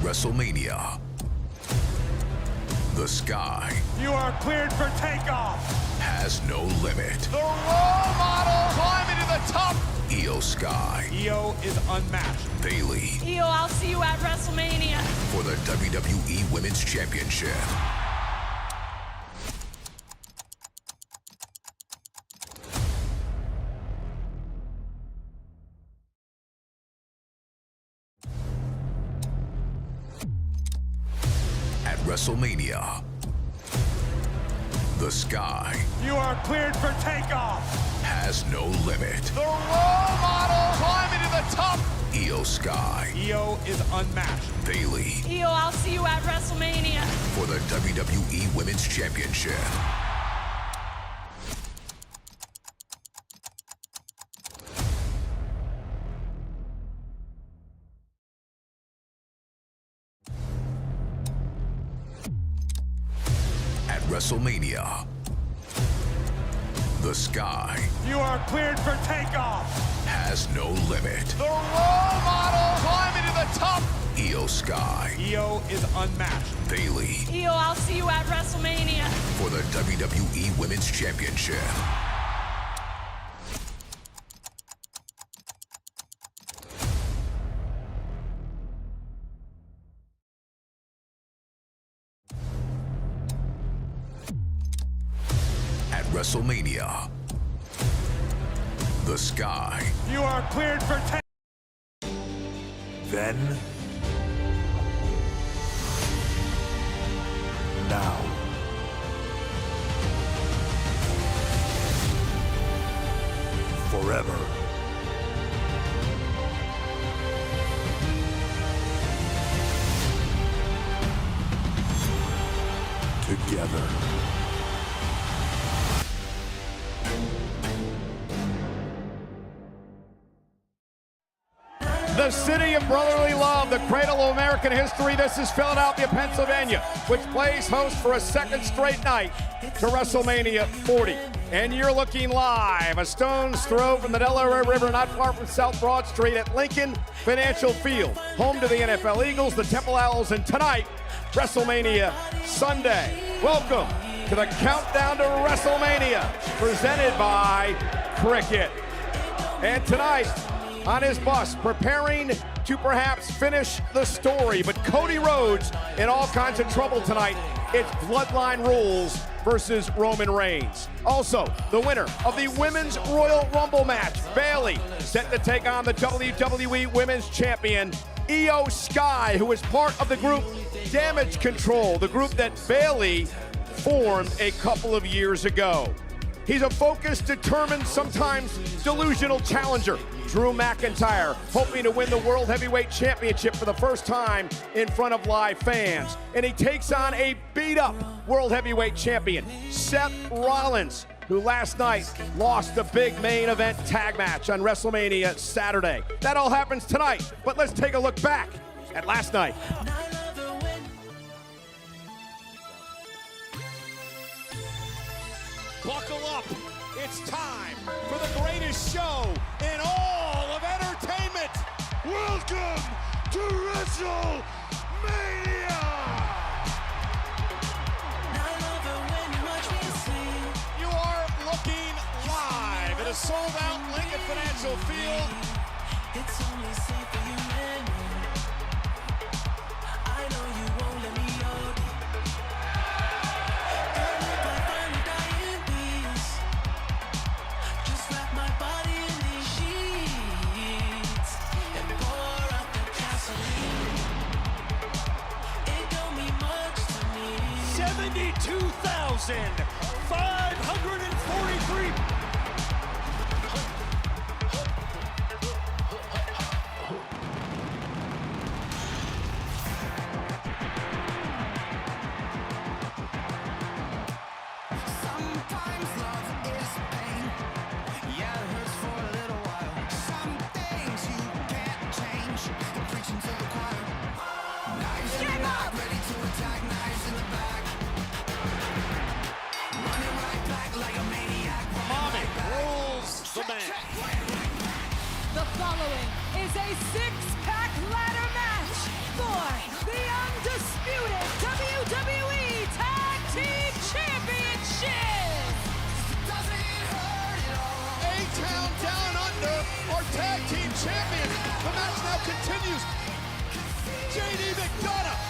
WrestleMania, the sky You are cleared for takeoff. has no limit. The role model climbing to the top. Io Sky, Io is unmatched. Bayley Io, I'll see you at WrestleMania. for the WWE Women's Championship. At WrestleMania, the sky You are cleared for takeoff. has no limit. The role model climbing to the top. Io Sky, Io is unmatched. Bayley Io, I'll see you at WrestleMania. for the WWE Women's Championship. At WrestleMania, the sky You are cleared for takeoff. has no limit. The role model climbing to the top. Io Sky, Io is unmatched. Bayley Io, I'll see you at WrestleMania. for the WWE Women's Championship. At WrestleMania, the sky You are cleared for takeoff. Then, now, forever. Together. The city of brotherly love, the cradle of American history. This is Philadelphia, Pennsylvania, which plays host for a second straight night to WrestleMania 40. And you're looking live, a stone's throw from the Delaware River, not far from South Broad Street at Lincoln Financial Field, home to the NFL Eagles, the Temple Owls, and tonight, WrestleMania Sunday. Welcome to the Countdown to WrestleMania, presented by Cricket. And tonight, on his bus, preparing to perhaps finish the story. But Cody Rhodes in all kinds of trouble tonight. It's Bloodline Rules versus Roman Reigns. Also, the winner of the Women's Royal Rumble match, Bayley, set to take on the WWE Women's Champion, Io Sky, who is part of the group Damage Control, the group that Bayley formed a couple of years ago. He's a focused, determined, sometimes delusional challenger, Drew McIntyre, hoping to win the World Heavyweight Championship for the first time in front of live fans. And he takes on a beat-up World Heavyweight Champion, Seth Rollins, who last night lost the big main event tag match on WrestleMania Saturday. That all happens tonight, but let's take a look back at last night. Buckle up. It's time for the greatest show in all of entertainment. Welcome to WrestleMania. You are looking live at a sold-out Lincoln Financial Field. It's only safe for you and me. I know you won't let me out. And if I finally die in peace, just wrap my body in these sheets and pour out the gasoline. It don't mean much to me. 72,543. Sometimes love is pain. Yeah, it hurts for a little while. Some things you can't change. I'm preaching to the choir. Knives in the back, ready to attack. Knives in the back. Running right back like a maniac. Mommy rules the man. The following is a six-pack ladder match for the Tag Team Champions. The match now continues. JD McDonough.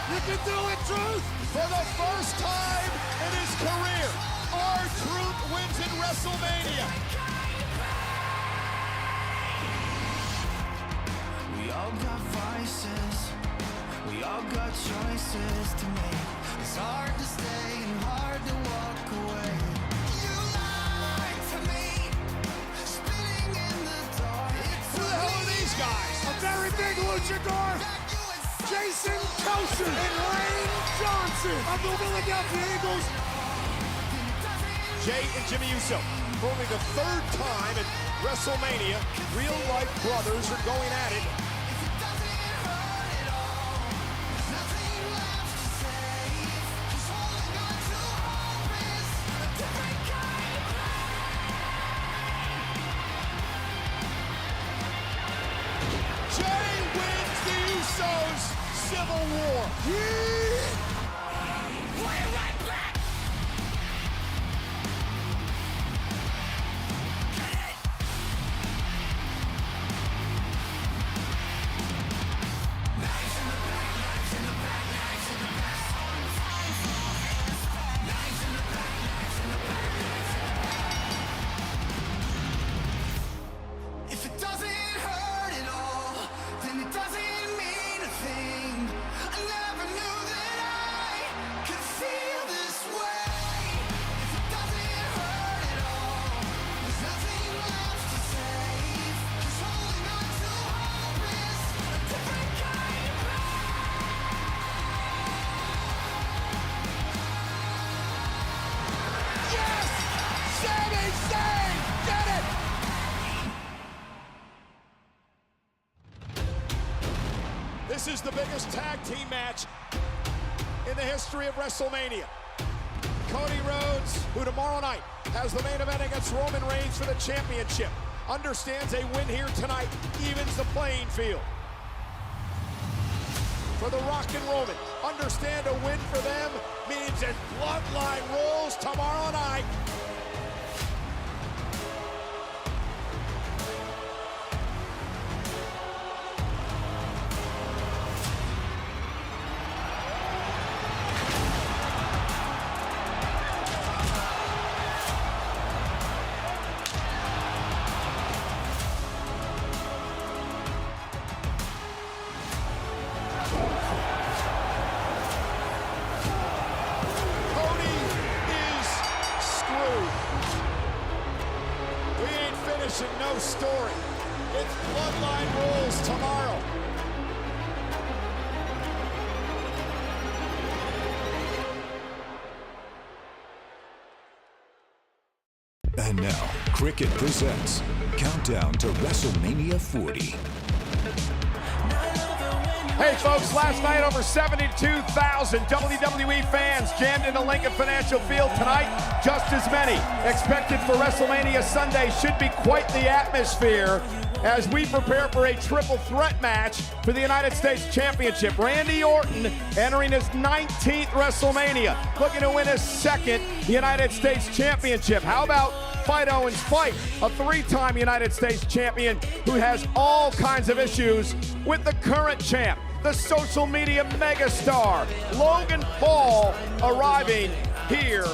You can do it, Truth. For the first time in his career, R-Truth wins in WrestleMania. We all got vices, we all got choices to make. It's hard to stay and hard to walk away. You lied to me, spinning in the dark. Who the hell are these guys? A very big luchador, Jason Kelsey and Lane Johnson of the Philadelphia Eagles. Jay and Jimmy Uso, for only the third time at WrestleMania, real-life brothers are going at it. Jay wins the Usos Civil War. If it doesn't hurt at all, then it doesn't mean a thing. I never knew that I could feel this way. If it doesn't hurt at all, there's nothing left to save. 'Cause holding on to hope is a different kind of Yes! Sami Zayn did it! This is the biggest tag team match in the history of WrestleMania. Cody Rhodes, who tomorrow night has the main event against Roman Reigns for the championship, understands a win here tonight evens the playing field. For The Rock and Roman, understand a win for them means a bloodline rolls tomorrow night. Cody is screwed. We ain't finishing no story. It's bloodline rules tomorrow. And now, Cricket presents Countdown to WrestleMania 40. Hey folks, last night over 72,000 WWE fans jammed into Lincoln Financial Field. Tonight, just as many. Expected for WrestleMania Sunday. Should be quite the atmosphere as we prepare for a triple threat match for the United States Championship. Randy Orton entering his 19th WrestleMania, looking to win his second United States Championship. How about Fight Owens Fight, a three-time United States champion who has all kinds of issues with the current champ, the social media megastar, Logan Paul, arriving here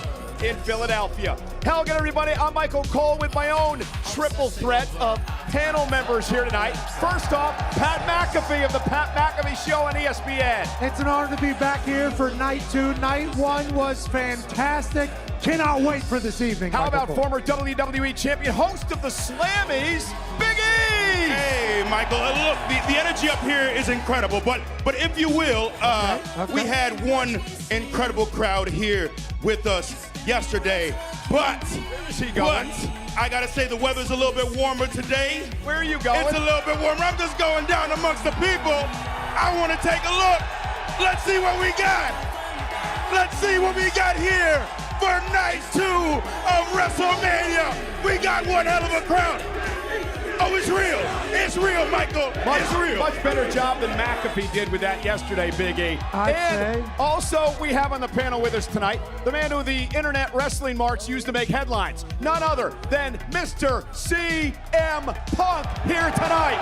in Philadelphia. Hello again, everybody. I'm Michael Cole with my own triple threat of panel members here tonight. First off, Pat McAfee of the Pat McAfee Show on ESPN. It's an honor to be back here for night 2. Night 1 was fantastic. Cannot wait for this evening. How Michael about Cole. former WWE champion, host of the Slammies, Big E? Hey, Michael, look, the energy up here is incredible, but if you will, Okay. we had one incredible crowd here with us yesterday, but Where's he going? I gotta say the weather's a little bit warmer today. Where are you going? It's a little bit warmer. I'm just going down amongst the people. I want to take a look. Let's see what we got. Let's see what we got here for night 2 of WrestleMania. We got one hell of a crowd. Oh, it's real. It's real, Michael. It's real. Much better job than McAfee did with that yesterday, Big E. I'd And say. also, we have on the panel with us tonight the man who the internet wrestling marks used to make headlines. None other than Mr. CM Punk here tonight.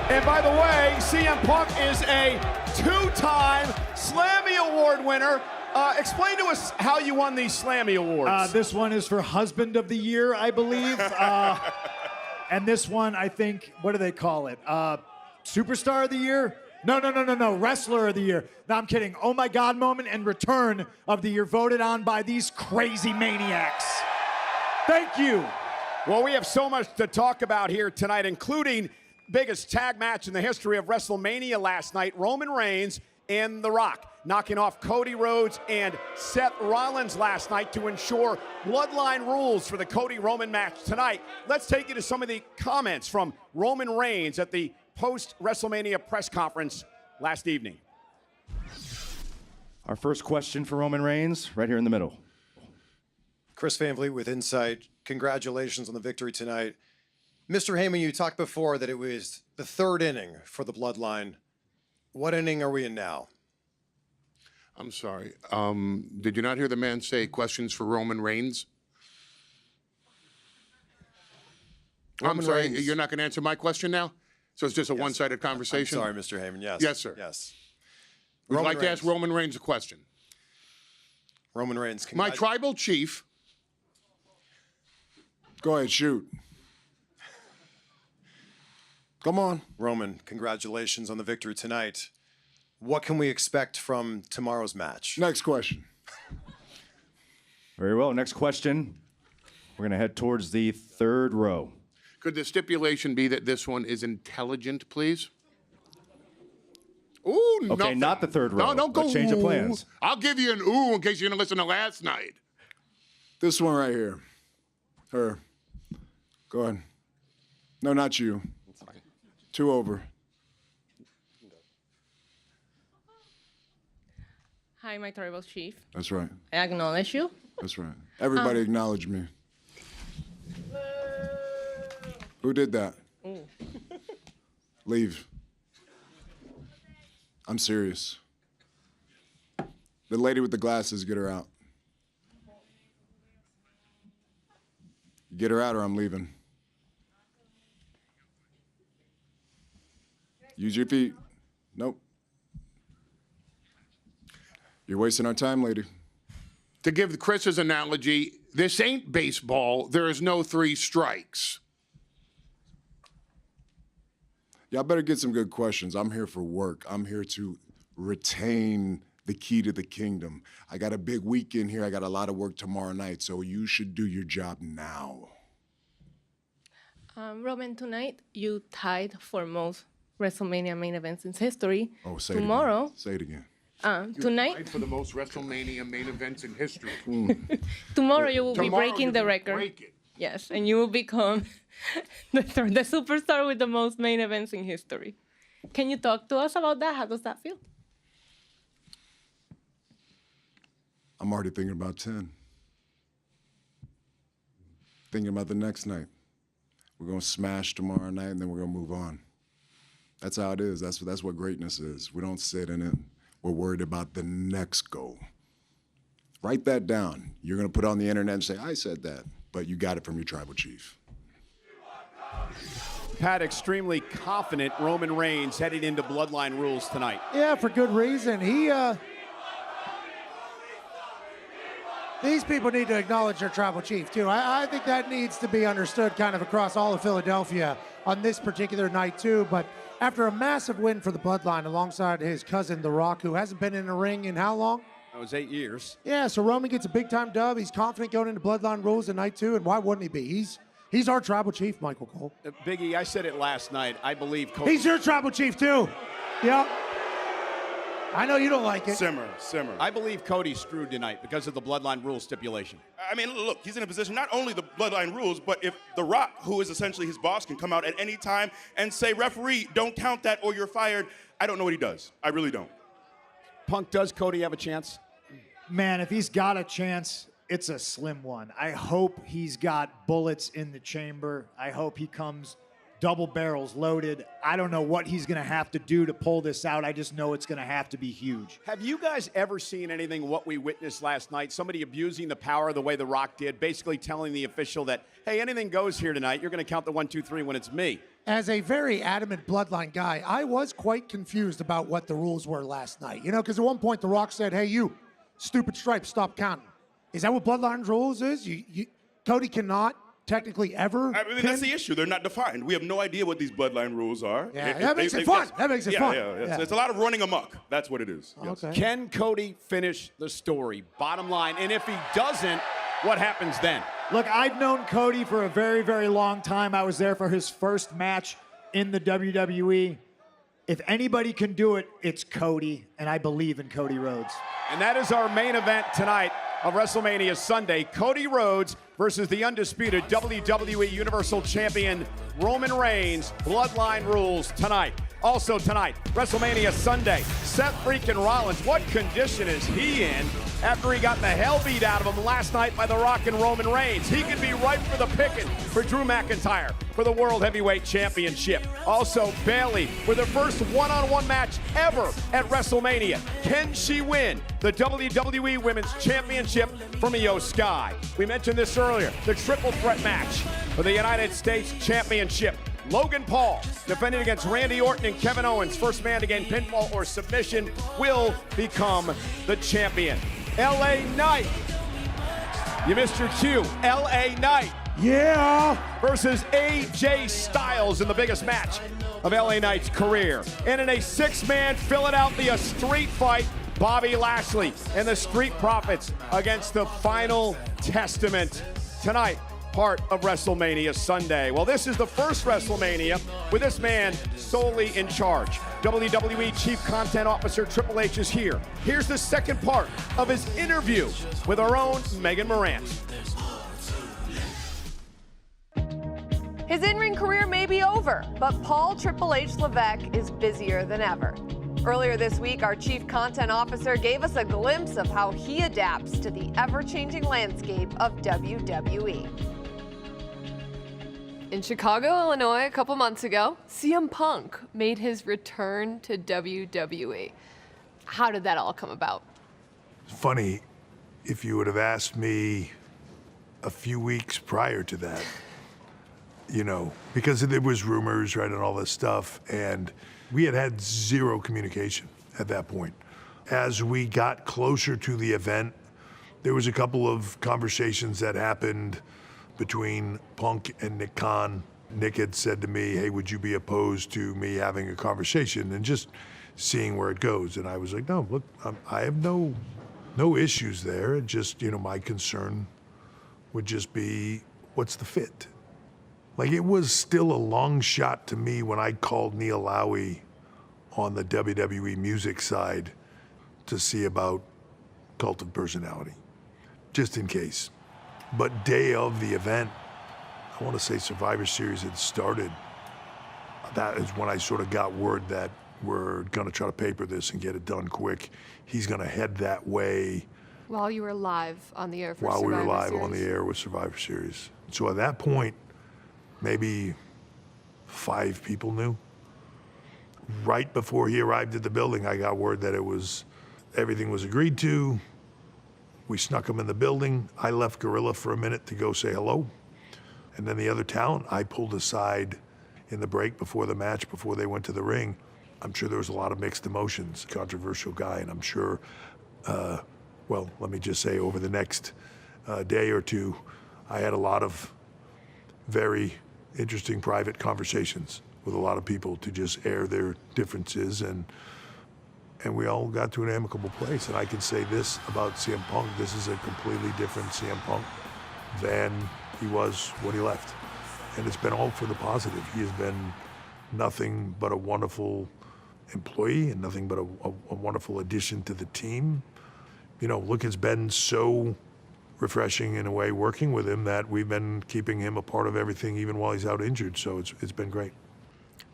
And by the way, CM Punk is a two-time Slammy Award winner. Explain to us how you won these Slammy Awards. This one is for Husband of the Year, I believe. And this one, I think, what do they call it? Superstar of the Year? No. Wrestler of the Year. No, I'm kidding. Oh my God moment and Return of the Year, voted on by these crazy maniacs. Thank you. Well, we have so much to talk about here tonight, including biggest tag match in the history of WrestleMania last night, Roman Reigns and The Rock knocking off Cody Rhodes and Seth Rollins last night to ensure bloodline rules for the Cody-Roman match tonight. Let's take you to some of the comments from Roman Reigns at the post-WrestleMania press conference last evening. Our first question for Roman Reigns, right here in the middle. Chris Van Vliet with Insight. Congratulations on the victory tonight. Mr. Heyman, you talked before that it was the third inning for the Bloodline. What inning are we in now? I'm sorry. Did you not hear the man say questions for Roman Reigns? I'm sorry, Reigns. you're not going to answer my question now? So it's just a one-sided conversation? I'm sorry, Mr. Heyman. Yes. Yes, sir. Yes. Would you Roman like to ask Reigns. Roman Reigns a question? Roman Reigns. My tribal chief. Go ahead, shoot. Come on. Roman, congratulations on the victory tonight. What can we expect from tomorrow's match? Next question. Very well. Next question. We're going to head towards the third row. Could the stipulation be that this one is intelligent, please? Ooh, Okay, nothing. not the third row. No, don't go Let's change of ooh. plans. I'll give you an ooh in case you didn't listen to last night. This one right here. Her. Go ahead. No, not you. Two over. Hi, my tribal chief. That's right. I acknowledge you. That's right. Everybody acknowledge me. Who did that? Leave. I'm serious. The lady with the glasses, get her out. Get her out or I'm leaving. Use your feet. Nope. You're wasting our time, lady. To give Chris's analogy, this ain't baseball. There is no 3 strikes. Y'all better get some good questions. I'm here for work. I'm here to retain the key to the kingdom. I got a big weekend here. I got a lot of work tomorrow night, so you should do your job now. Roman, tonight you tied for most WrestleMania main events in history. Oh, say Tomorrow, it again. Say it again. Tonight, For the most WrestleMania main events in history. tomorrow you will be Tomorrow breaking you the will record. break it. Yes, and you will become the superstar with the most main events in history. Can you talk to us about that? How does that feel? I'm already thinking about 10. Thinking about the next night. We're gonna smash tomorrow night, and then we're gonna move on. That's how it is. That's what greatness is. We don't sit in it. We're worried about the next goal. Write that down. You're gonna put it on the internet and say, I said that, but you got it from your tribal chief. Pat, extremely confident Roman Reigns heading into Bloodline rules tonight. Yeah, for good reason. These people need to acknowledge their tribal chief, too. I think that needs to be understood kind of across all of Philadelphia on this particular night, too. But after a massive win for the Bloodline alongside his cousin, The Rock, who hasn't been in a ring in how long? That was 8 years. Yeah, so Roman gets a big-time dub. He's confident going into Bloodline rules tonight, too, and why wouldn't he be? He's our tribal chief, Michael Cole. Big E, I said it last night. I believe Cody. He's your tribal chief, too. Yep. I know you don't like it. Simmer. I believe Cody's screwed tonight because of the Bloodline rule stipulation. I mean, look, he's in a position, not only the Bloodline rules, but if The Rock, who is essentially his boss, can come out at any time and say, referee, don't count that or you're fired, I don't know what he does. I really don't. Punk, does Cody have a chance? Man, if he's got a chance, it's a slim one. I hope he's got bullets in the chamber. I hope he comes double barrels loaded. I don't know what he's going to have to do to pull this out. I just know it's going to have to be huge. Have you guys ever seen anything what we witnessed last night? Somebody abusing the power the way The Rock did, basically telling the official that, hey, anything goes here tonight. You're going to count the 1, 2, 3 when it's me. As a very adamant Bloodline guy, I was quite confused about what the rules were last night. You know, because at one point The Rock said, hey, you, stupid stripe, stop counting. Is that what Bloodline's rules is? Cody cannot technically ever. I mean, that's the issue. They're not defined. We have no idea what these bloodline rules are. Yeah, that makes it fun. That makes it fun. Yeah. It's a lot of running amok. That's what it is. Yes. Okay. Can Cody finish the story? Bottom line. And if he doesn't, what happens then? Look, I've known Cody for a very, very long time. I was there for his first match in the WWE. If anybody can do it, it's Cody, and I believe in Cody Rhodes. And that is our main event tonight of WrestleMania Sunday. Cody Rhodes versus the undisputed WWE Universal Champion Roman Reigns. Bloodline rules tonight. Also tonight, WrestleMania Sunday, Seth freaking Rollins. What condition is he in after he got the hell beat out of him last night by The Rock and Roman Reigns? He could be ripe for the picking for Drew McIntyre for the World Heavyweight Championship. Also, Bayley with her first one-on-one match ever at WrestleMania. Can she win the WWE Women's Championship from Io Sky? We mentioned this earlier, the triple threat match for the United States Championship. Logan Paul defending against Randy Orton and Kevin Owens. First man to gain pinfall or submission will become the champion. LA Knight. You missed your cue. LA Knight. Yeah. Versus AJ Styles in the biggest match of LA Knight's career. And in a six-man Philadelphia street fight, Bobby Lashley and the Street Profits against the Final Testament. Tonight, part of WrestleMania Sunday. Well, this is the first WrestleMania with this man solely in charge. WWE Chief Content Officer Triple H is here. Here's the second part of his interview with our own Megan Morant. His in-ring career may be over, but Paul Triple H Levesque is busier than ever. Earlier this week, our Chief Content Officer gave us a glimpse of how he adapts to the ever-changing landscape of WWE. In Chicago, Illinois, a couple months ago, CM Punk made his return to WWE. How did that all come about? Funny, if you would have asked me a few weeks prior to that, you know, because there was rumors, right, and all this stuff, and we had zero communication at that point. As we got closer to the event, there was a couple of conversations that happened between Punk and Nick Khan. Nick had said to me, hey, would you be opposed to me having a conversation and just seeing where it goes? And I was like, no, look, I have no issues there. It just, you know, my concern would just be, what's the fit? Like, it was still a long shot to me when I called Neil Lowy on the WWE music side to see about Cult of Personality, just in case. But day of the event, I want to say Survivor Series had started. That is when I sort of got word that we're going to try to paper this and get it done quick. He's going to head that way. While you were live on the air for While Survivor we were live Series. on the air with Survivor Series. So at that point, maybe 5 people knew. Right before he arrived at the building, I got word that everything was agreed to. We snuck him in the building. I left Gorilla for a minute to go say hello. And then the other talent, I pulled aside in the break before the match, before they went to the ring. I'm sure there was a lot of mixed emotions. Controversial guy, and I'm sure, well, let me just say, over the next day or two, I had a lot of very interesting private conversations with a lot of people to just air their differences, and we all got to an amicable place. And I can say this about CM Punk, this is a completely different CM Punk than he was when he left. And it's been all for the positive. He has been nothing but a wonderful employee and nothing but a wonderful addition to the team. You know, look, it's been so refreshing in a way working with him that we've been keeping him a part of everything even while he's out injured. So it's been great.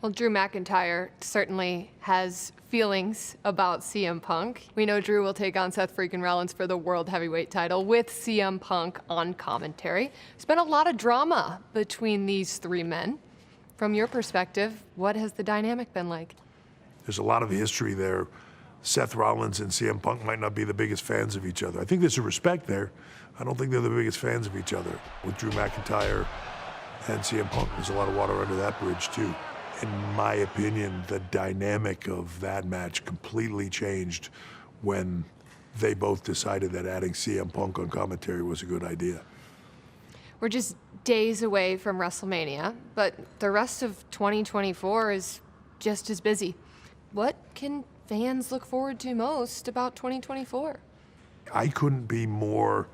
Well, Drew McIntyre certainly has feelings about CM Punk. We know Drew will take on Seth freaking Rollins for the World Heavyweight title with CM Punk on commentary. There's been a lot of drama between these three men. From your perspective, what has the dynamic been like? There's a lot of history there. Seth Rollins and CM Punk might not be the biggest fans of each other. I think there's a respect there. I don't think they're the biggest fans of each other. With Drew McIntyre and CM Punk, there's a lot of water under that bridge too. In my opinion, the dynamic of that match completely changed when they both decided that adding CM Punk on commentary was a good idea. We're just days away from WrestleMania, but the rest of 2024 is just as busy. What can fans look forward to most about 2024? I couldn't be more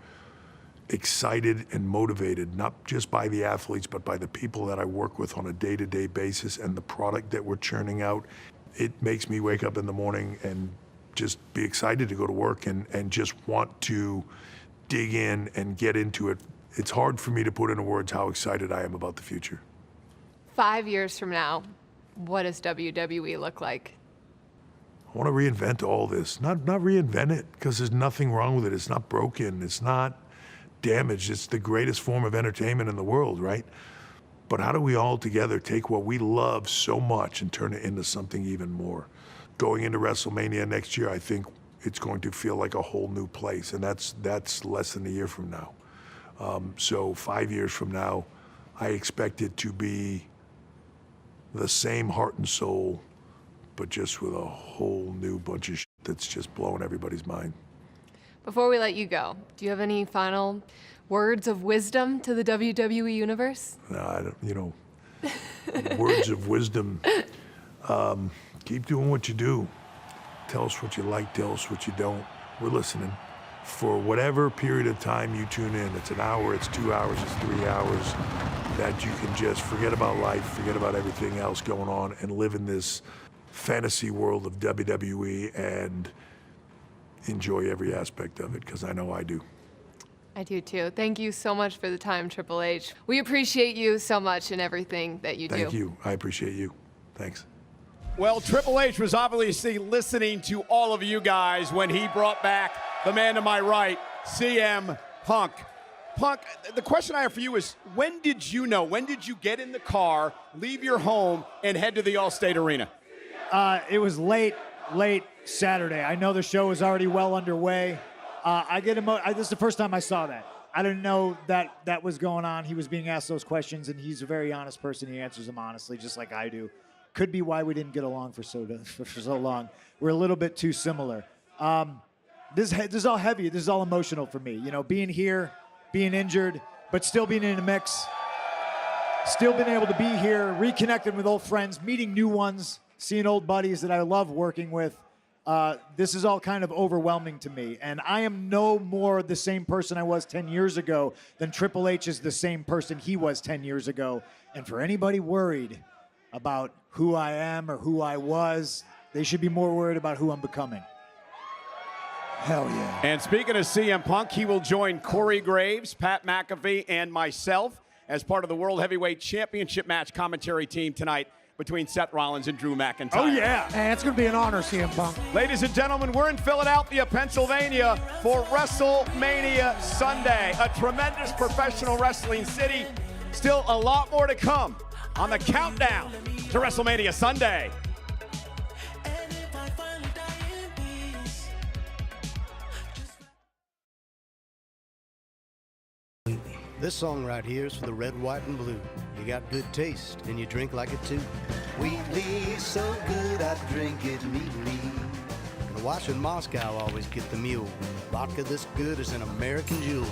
excited and motivated, not just by the athletes, but by the people that I work with on a day-to-day basis and the product that we're churning out. It makes me wake up in the morning and just be excited to go to work and just want to dig in and get into it. It's hard for me to put into words how excited I am about the future. 5 years from now, what does WWE look like? I want to reinvent all this. Not reinvent it, because there's nothing wrong with it. It's not broken. It's not damaged. It's the greatest form of entertainment in the world, right? But how do we all together take what we love so much and turn it into something even more? Going into WrestleMania next year, I think it's going to feel like a whole new place, and that's less than a year from now. So 5 years from now, I expect it to be the same heart and soul, but just with a whole new bunch of shit that's just blowing everybody's mind. Before we let you go, do you have any final words of wisdom to the WWE Universe? No, I don't, words of wisdom. Keep doing what you do. Tell us what you like, tell us what you don't. We're listening. For whatever period of time you tune in, it's an hour, it's 2 hours, it's 3 hours, that you can just forget about life, forget about everything else going on, and live in this fantasy world of WWE and enjoy every aspect of it, because I know I do. I do too. Thank you so much for the time, Triple H. We appreciate you so much and everything that you do. Thank you. I appreciate you. Thanks. Well, Triple H was obviously listening to all of you guys when he brought back the man to my right, CM Punk. Punk, the question I have for you is, when did you know, when did you get in the car, leave your home, and head to the Allstate Arena? It was late Saturday. I know the show was already well underway. This is the first time I saw that. I didn't know that was going on. He was being asked those questions, and he's a very honest person. He answers them honestly, just like I do. Could be why we didn't get along for so long. We're a little bit too similar. This is all heavy. This is all emotional for me. You know, being here, being injured, but still being in the mix. Still being able to be here, reconnecting with old friends, meeting new ones, seeing old buddies that I love working with. This is all kind of overwhelming to me. And I am no more the same person I was 10 years ago than Triple H is the same person he was 10 years ago. And for anybody worried about who I am or who I was, they should be more worried about who I'm becoming. Hell yeah. And speaking of CM Punk, he will join Corey Graves, Pat McAfee, and myself as part of the World Heavyweight Championship match commentary team tonight between Seth Rollins and Drew McIntyre. Oh, yeah. Hey, it's going to be an honor, CM Punk. Ladies and gentlemen, we're in Philadelphia, Pennsylvania for WrestleMania Sunday, a tremendous professional wrestling city. Still a lot more to come on the countdown to WrestleMania Sunday. This song right here is for the red, white, and blue. You got good taste, and you drink like it too. Wheatley, so good I drink it neatly. And the wash in Moscow always get the mule. Vodka this good is an American jewel.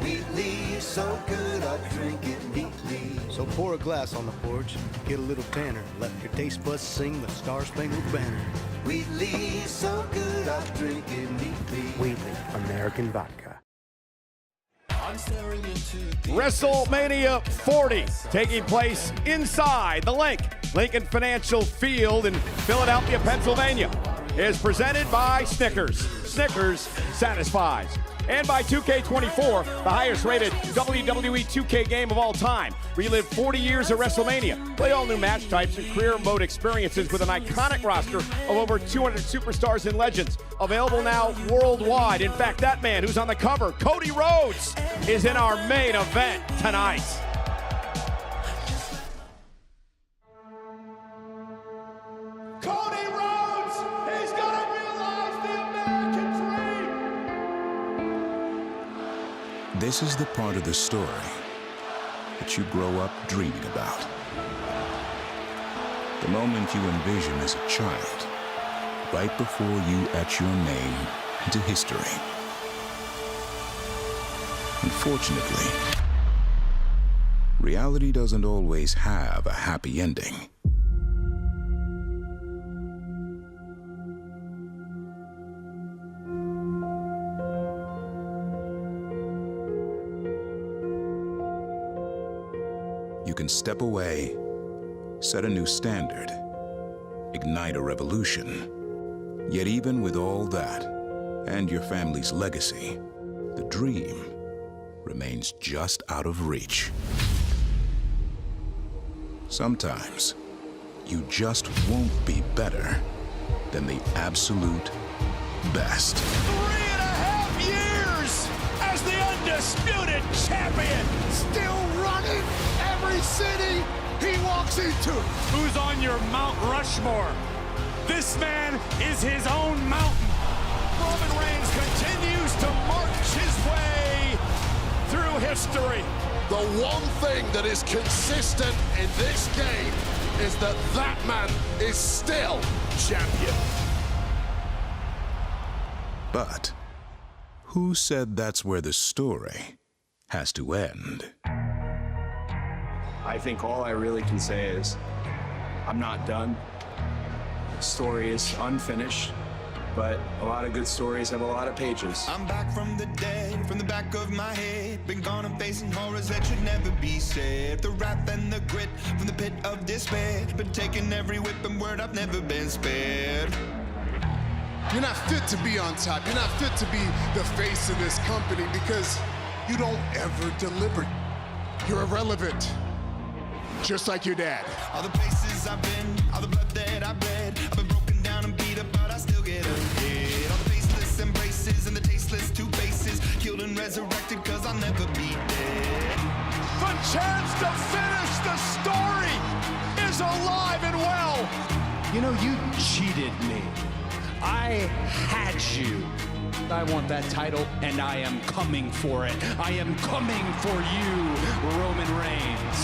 Wheatley, so good I drink it neatly. So pour a glass on the porch, get a little tanner. Let your taste buds sing the Star-Spangled Banner. Wheatley, so good I drink it neatly. Wheatley, American vodka. WrestleMania 40 taking place inside the Lincoln Financial Field in Philadelphia, Pennsylvania, is presented by Snickers. Snickers satisfies. and by 2K24, the highest rated WWE 2K game of all time. Relive 40 years of WrestleMania. Play all new match types and career mode experiences with an iconic roster of over 200 superstars and legends. Available now worldwide. In fact, that man who's on the cover, Cody Rhodes, is in our main event tonight. Cody Rhodes, he's gonna realize the American dream. This is the part of the story that you grow up dreaming about. The moment you envision as a child, right before you etch your name into history. Unfortunately, reality doesn't always have a happy ending. You can step away, set a new standard, ignite a revolution. Yet even with all that, and your family's legacy, the dream remains just out of reach. Sometimes, you just won't be better than the absolute best. 3.5 years as the undisputed champion. Still running every city he walks into. Who's on your Mount Rushmore? This man is his own mountain. Roman Reigns continues to march his way through history. The one thing that is consistent in this game is that that man is still champion. But who said that's where the story has to end? I think all I really can say is I'm not done. The story is unfinished, but a lot of good stories have a lot of pages. I'm back from the dead, from the back of my head. Been gone and facing horrors that should never be said. The wrath and the grit from the pit of despair. Been taking every whip and word, I've never been spared. You're not fit to be on top. You're not fit to be the face of this company because you don't ever deliver. You're irrelevant, just like your dad. All the places I've been, all the blood that I've bled. I've been broken down and beat up, but I still get ahead. All the faceless embraces and the tasteless two faces. Killed and resurrected, cause I'll never be dead. The chance to finish the story is alive and well. You know, you cheated me. I had you. I want that title, and I am coming for it. I am coming for you, Roman Reigns.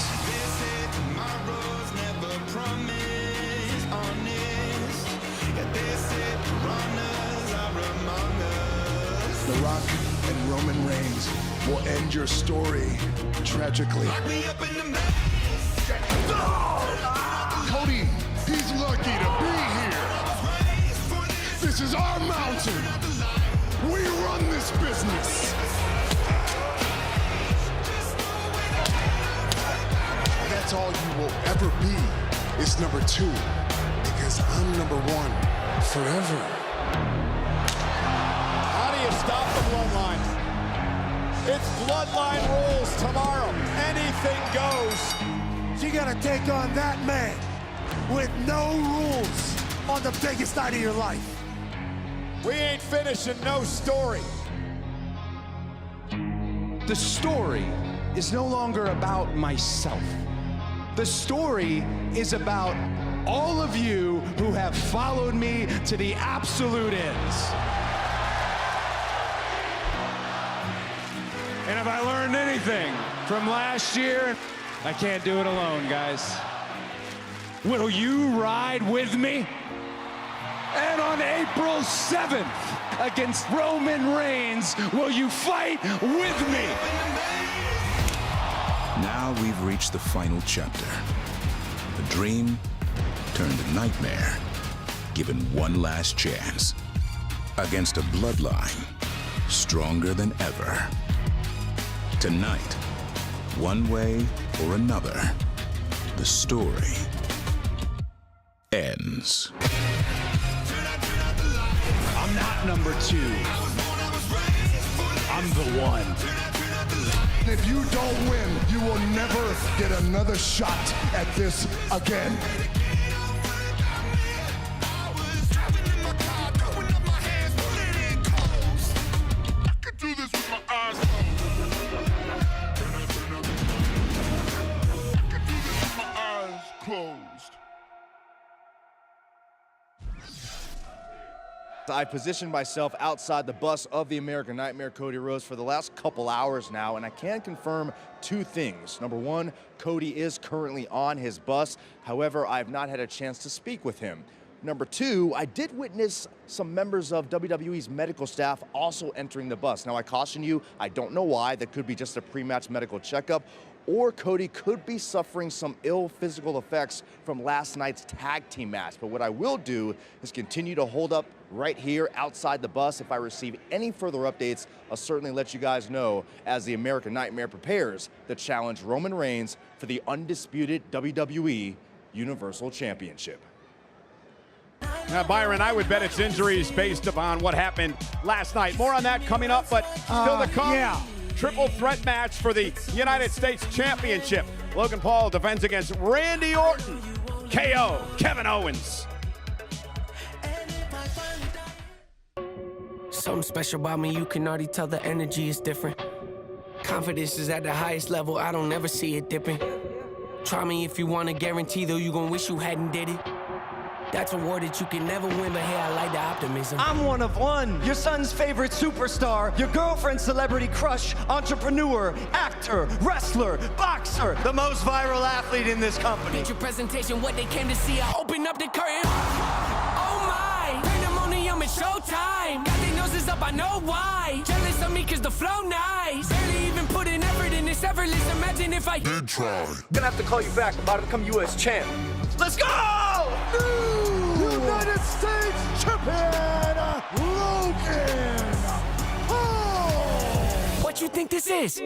Tomorrow's never promised, honest. Yet they said runners are among us. The Rock and Roman Reigns will end your story tragically. Lock me up in the Cody, he's lucky to be here. This is our mountain. We run this business. That's all you will ever be is number 2, because I'm number 1 forever. How do you stop the bloodline? It's bloodline rules tomorrow. Anything goes. You gotta take on that man with no rules on the biggest night of your life. We ain't finishing no story. The story is no longer about myself. The story is about all of you who have followed me to the absolute ends. And if I learned anything from last year, I can't do it alone, guys. Will you ride with me? And on April 7th, against Roman Reigns, will you fight with me? Now we've reached the final chapter. A dream turned to nightmare, given one last chance. Against a bloodline stronger than ever. Tonight, one way or another, the story ends. I'm not number 2. I'm the one. If you don't win, you will never get another shot at this again. I positioned myself outside the bus of the American Nightmare, Cody Rhodes, for the last couple hours now, and I can confirm two things. Number one, Cody is currently on his bus. However, I've not had a chance to speak with him. Number two, I did witness some members of WWE's medical staff also entering the bus. Now, I caution you, I don't know why. That could be just a pre-match medical checkup, or Cody could be suffering some ill physical effects from last night's tag team match. But what I will do is continue to hold up right here outside the bus. If I receive any further updates, I'll certainly let you guys know as the American Nightmare prepares to challenge Roman Reigns for the undisputed WWE Universal Championship. Now, Byron, I would bet it's injuries based upon what happened last night. More on that coming up, but still to come. Yeah. Triple threat match for the United States Championship. Logan Paul defends against Randy Orton. KO, Kevin Owens. Something special about me, you can already tell the energy is different. Confidence is at the highest level, I don't ever see it dipping. Try me if you want to guarantee, though you gon' wish you hadn't did it. That's a war that you can never win, but hey, I like the optimism. I'm one of one, your son's favorite superstar, your girlfriend's celebrity crush, entrepreneur, actor, wrestler, boxer, the most viral athlete in this company. Get your presentation, what they came to see, I open up the curtain. Oh my, pandemonium, it's showtime. Got their noses up, I know why. Jealous of me cause the flow nice. Barely even put in effort in this effortless, imagine if I did try. Gonna have to call you back, I'm about to become US champ. Let's go! United States Champion, Logan Paul! What you think this is?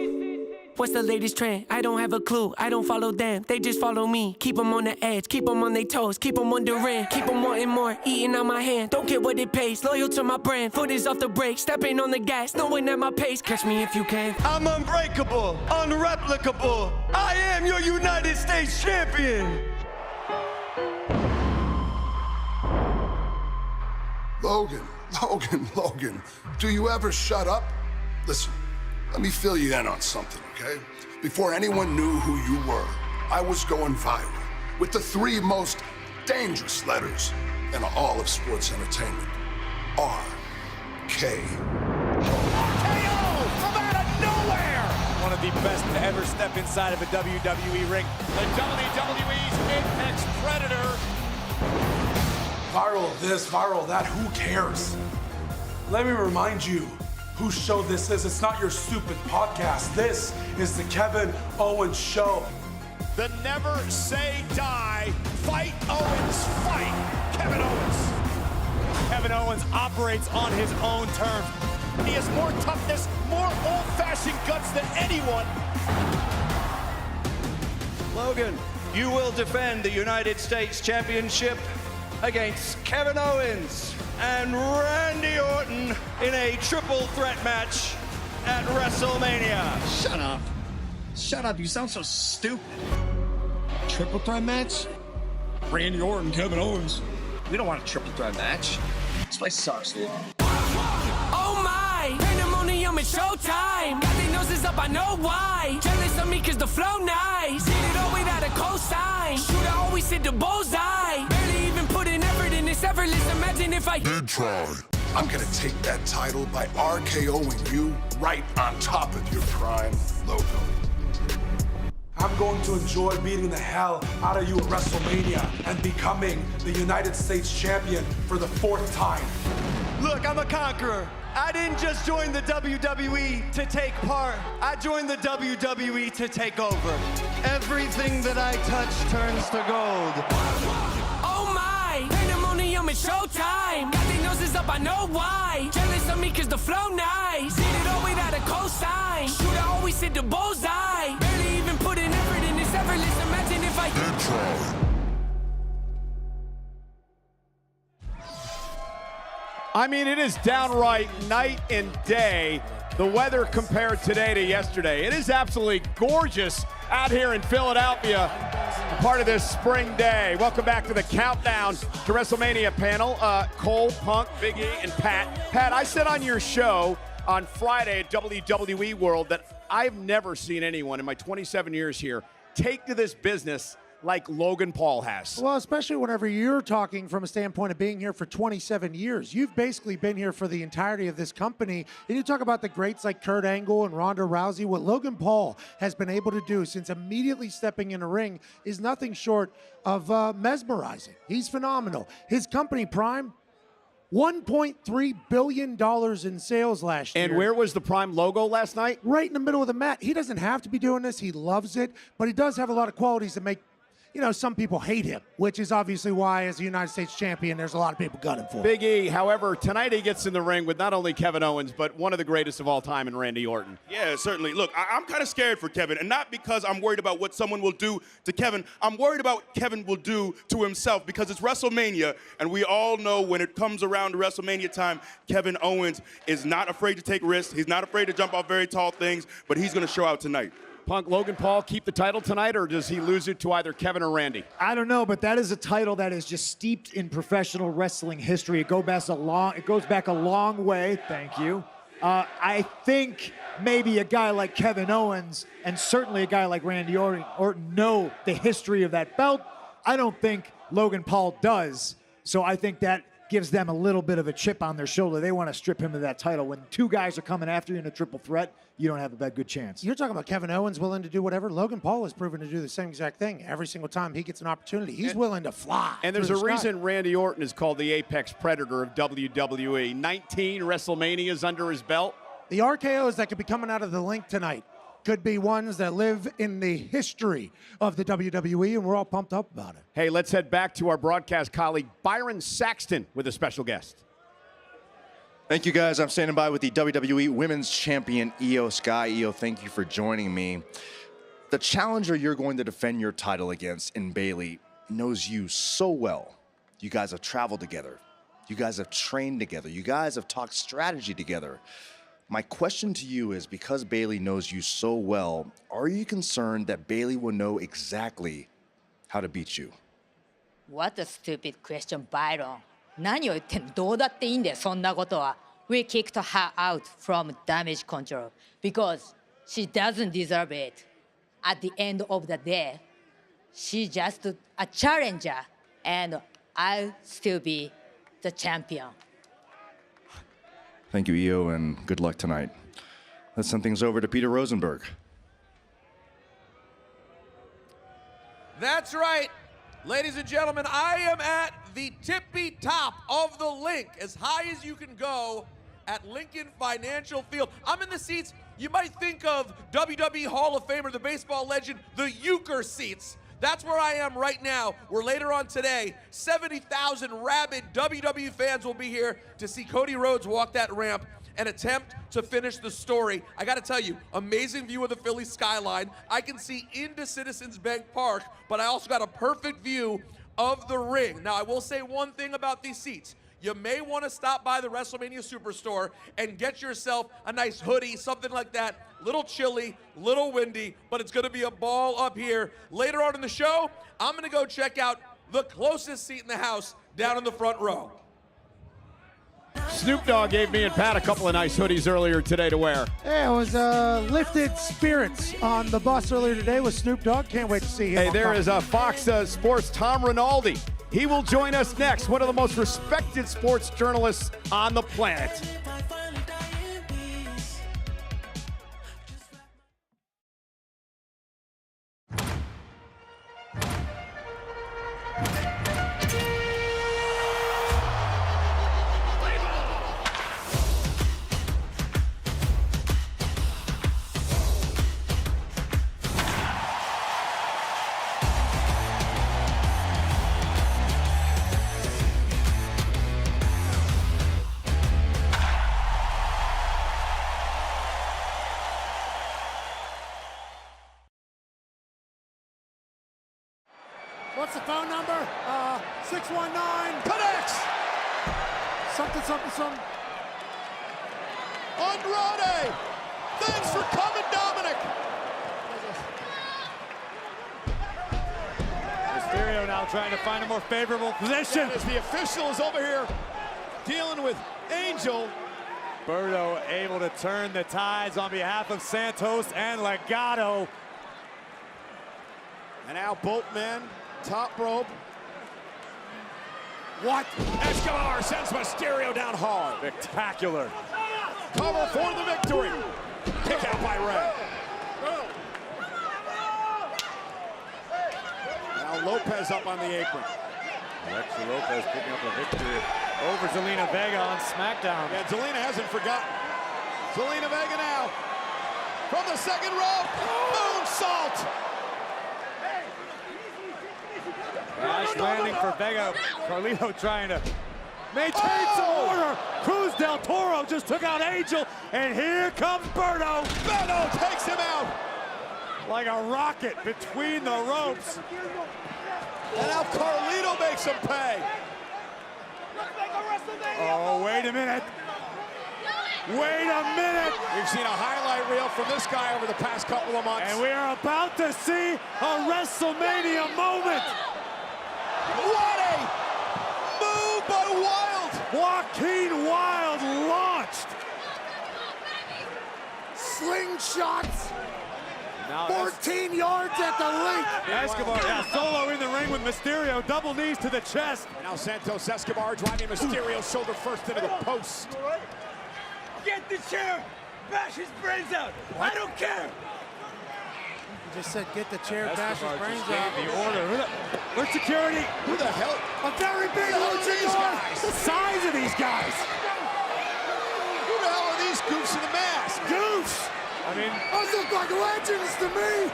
What's the latest trend? I don't have a clue, I don't follow them, they just follow me. Keep them on the edge, keep them on their toes, keep them wondering, keep them wanting more, eating on my hand. Don't get what it pays, loyal to my brand, foot is off the brake, stepping on the gas, knowing at my pace, catch me if you can. I'm unbreakable, unreplicable, I am your United States champion! Logan, do you ever shut up? Listen, let me fill you in on something, okay? Before anyone knew who you were, I was going viral with the 3 most dangerous letters in all of sports entertainment. R.K. RKO from out of nowhere! One of the best to ever step inside of a WWE ring. The WWE's Apex Predator. Viral this, viral that, who cares? Let me remind you whose show this is. It's not your stupid podcast. This is the Kevin Owens Show. The never say die, fight Owens, fight Kevin Owens. Kevin Owens operates on his own terms. He has more toughness, more old-fashioned guts than anyone. Logan, you will defend the United States Championship against Kevin Owens and Randy Orton in a triple threat match at WrestleMania. Shut up. Shut up, you sound so stupid. Triple threat match? Randy Orton, Kevin Owens. We don't want a triple threat match. This place sucks, dude. Oh my, pandemonium, it's showtime. Got their noses up, I know why. Jealous of me cause the flow nice. Did it all without a cosign. Shooter always hit the bullseye. Barely even put in effort in this effortless, imagine if I did try. I'm gonna take that title by RKOing you right on top of your prime logo. I'm going to enjoy beating the hell out of you at WrestleMania and becoming the United States Champion for the 4th time. Look, I'm a conqueror. I didn't just join the WWE to take part. I joined the WWE to take over. Everything that I touch turns to gold. Oh my, pandemonium, it's showtime. Got their noses up, I know why. Jealous of me cause the flow nice. Did it all without a cosign. Shooter always hit the bullseye. Barely even put in effort in this effortless, imagine if I did try. I mean, it is downright night and day The weather compared today to yesterday. It is absolutely gorgeous out here in Philadelphia, part of this spring day. Welcome back to the countdown to WrestleMania panel. Cole, Punk, Big E, and Pat. Pat, I said on your show on Friday at WWE World that I've never seen anyone in my 27 years here take to this business like Logan Paul has. Well, especially whenever you're talking from a standpoint of being here for 27 years. You've basically been here for the entirety of this company. And you talk about the greats like Kurt Angle and Ronda Rousey. What Logan Paul has been able to do since immediately stepping in a ring is nothing short of mesmerizing. He's phenomenal. His company, Prime, $1.3 billion in sales last year. And where was the Prime logo last night? Right in the middle of the mat. He doesn't have to be doing this. He loves it. But he does have a lot of qualities that make some people hate him, which is obviously why, as a United States champion, there's a lot of people gunning for him. Big E, however, tonight he gets in the ring with not only Kevin Owens, but one of the greatest of all time in Randy Orton. Yeah, certainly. Look, I'm kind of scared for Kevin, and not because I'm worried about what someone will do to Kevin. I'm worried about what Kevin will do to himself because it's WrestleMania, and we all know when it comes around to WrestleMania time, Kevin Owens is not afraid to take risks. He's not afraid to jump off very tall things, but he's going to show out tonight. Punk, Logan Paul keep the title tonight, or does he lose it to either Kevin or Randy? I don't know, but that is a title that is just steeped in professional wrestling history. It goes back a long way. Thank you. I think maybe a guy like Kevin Owens and certainly a guy like Randy Orton know the history of that belt. I don't think Logan Paul does. So I think that gives them a little bit of a chip on their shoulder. They want to strip him of that title. When two guys are coming after you in a triple threat, you don't have a good chance. You're talking about Kevin Owens willing to do whatever. Logan Paul has proven to do the same exact thing. Every single time he gets an opportunity, he's willing to fly. And there's a reason Randy Orton is called the apex predator of WWE. 19 WrestleManias under his belt. The RKOs that could be coming out of the link tonight could be ones that live in the history of the WWE, and we're all pumped up about it. Hey, let's head back to our broadcast colleague, Byron Saxton, with a special guest. Thank you, guys. I'm standing by with the WWE Women's Champion, Io Sky. Io, thank you for joining me. The challenger you're going to defend your title against in Bayley knows you so well. You guys have traveled together. You guys have trained together. You guys have talked strategy together. My question to you is, because Bayley knows you so well, are you concerned that Bayley will know exactly how to beat you? What a stupid question, Byron. 何を言ってんの？どうだっていいんだよ、そんなことは。We kicked her out from damage control because she doesn't deserve it. At the end of the day, she's just a challenger, and I'll still be the champion. Thank you, Io, and good luck tonight. Let's send things over to Peter Rosenberg. That's right. Ladies and gentlemen, I am at the tippy top of the link, as high as you can go at Lincoln Financial Field. I'm in the seats you might think of WWE Hall of Famer, the baseball legend, the Euchre seats. That's where I am right now, where later on today, 70,000 rabid WWE fans will be here to see Cody Rhodes walk that ramp and attempt to finish the story. I gotta tell you, amazing view of the Philly skyline. I can see into Citizens Bank Park, but I also got a perfect view of the ring. Now, I will say one thing about these seats. You may want to stop by the WrestleMania Superstore and get yourself a nice hoodie, something like that. Little chilly, little windy, but it's going to be a ball up here. Later on in the show, I'm going to go check out the closest seat in the house down in the front row. Snoop Dogg gave me and Pat a couple of nice hoodies earlier today to wear. Yeah, it was Lifted Spirits on the bus earlier today with Snoop Dogg. Can't wait to see him. Hey, there is Fox Sports' Tom Rinaldi. He will join us next, one of the most respected sports journalists on the planet. What's the phone number? 619. Connects! Something. Andrade! Thanks for coming, Dominic! Mysterio now trying to find a more favorable position. As the official is over here dealing with Angel. Berto able to turn the tides on behalf of Santos and Legado. And now both men, top rope. What? Escobar sends Mysterio down hard. Spectacular. Cover for the victory. Kick out by Rey. Now Lopez up on the apron. Alexa Lopez picking up a victory over Zelina Vega on SmackDown. Yeah, Zelina hasn't forgotten. Zelina Vega now from the second rope. Moonsault. Crash landing for Vega. Carlito trying to maintain some order. Cruz del Toro just took out Angel, and here comes Berto. Berto takes him out. Like a rocket between the ropes. And now Carlito makes him pay. Oh, wait a minute. Wait a minute. We've seen a highlight reel from this guy over the past couple of months. And we are about to see a WrestleMania moment. What a move by Wild. Joaquin Wild launched. Slingshots. Now 14 yards at the link. Escobar, solo in the ring with Mysterio. Double knees to the chest. And now Santos Escobar driving Mysterio shoulder first into the post. Get the chair. Bash his brains out. I don't care. You just said get the chair, bash his Escobar brains just out. gave the order. Where's security? Who the hell? A very big luchador. The size of these guys. Who the hell are these goofs in the mask? Goofs. I mean, those look like legends to me.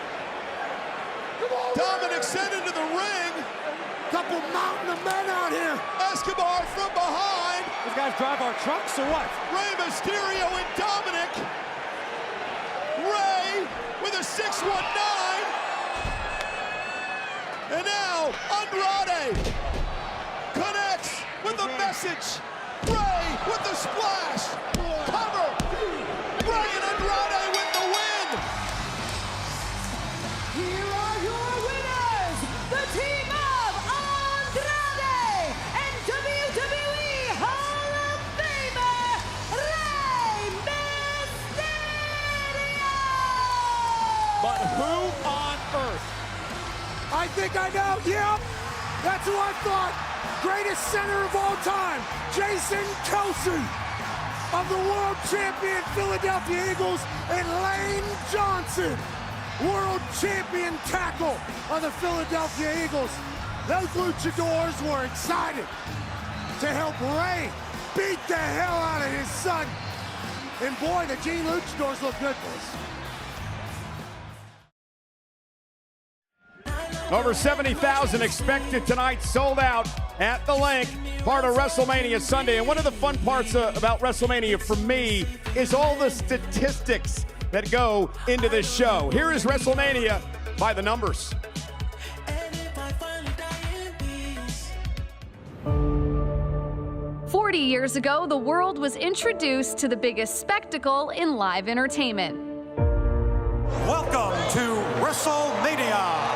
Dominic sent into the ring. Couple mountain of men out here. Escobar from behind. These guys drive our trucks or what? Rey Mysterio and Dominic. Rey with a 619. And now Andrade connects with the message. Rey with the splash. Cover. Rey and Andrade with the win. Here are your winners, the team of Andrade and WWE Hall of Famer Rey Mysterio! But who on earth? I think I know. Yep. That's who I thought. Greatest center of all time, Jason Kelsey of the world champion Philadelphia Eagles, and Lane Johnson, world champion tackle of the Philadelphia Eagles. Those luchadors were excited to help Rey beat the hell out of his son. And boy, the Gene Luchadors look good for us. Over 70,000 expected tonight, sold out at the Link, part of WrestleMania Sunday. And one of the fun parts about WrestleMania for me is all the statistics that go into this show. Here is WrestleMania by the numbers. "40 years ago, the world was introduced to the biggest spectacle in live entertainment. Welcome to WrestleMania.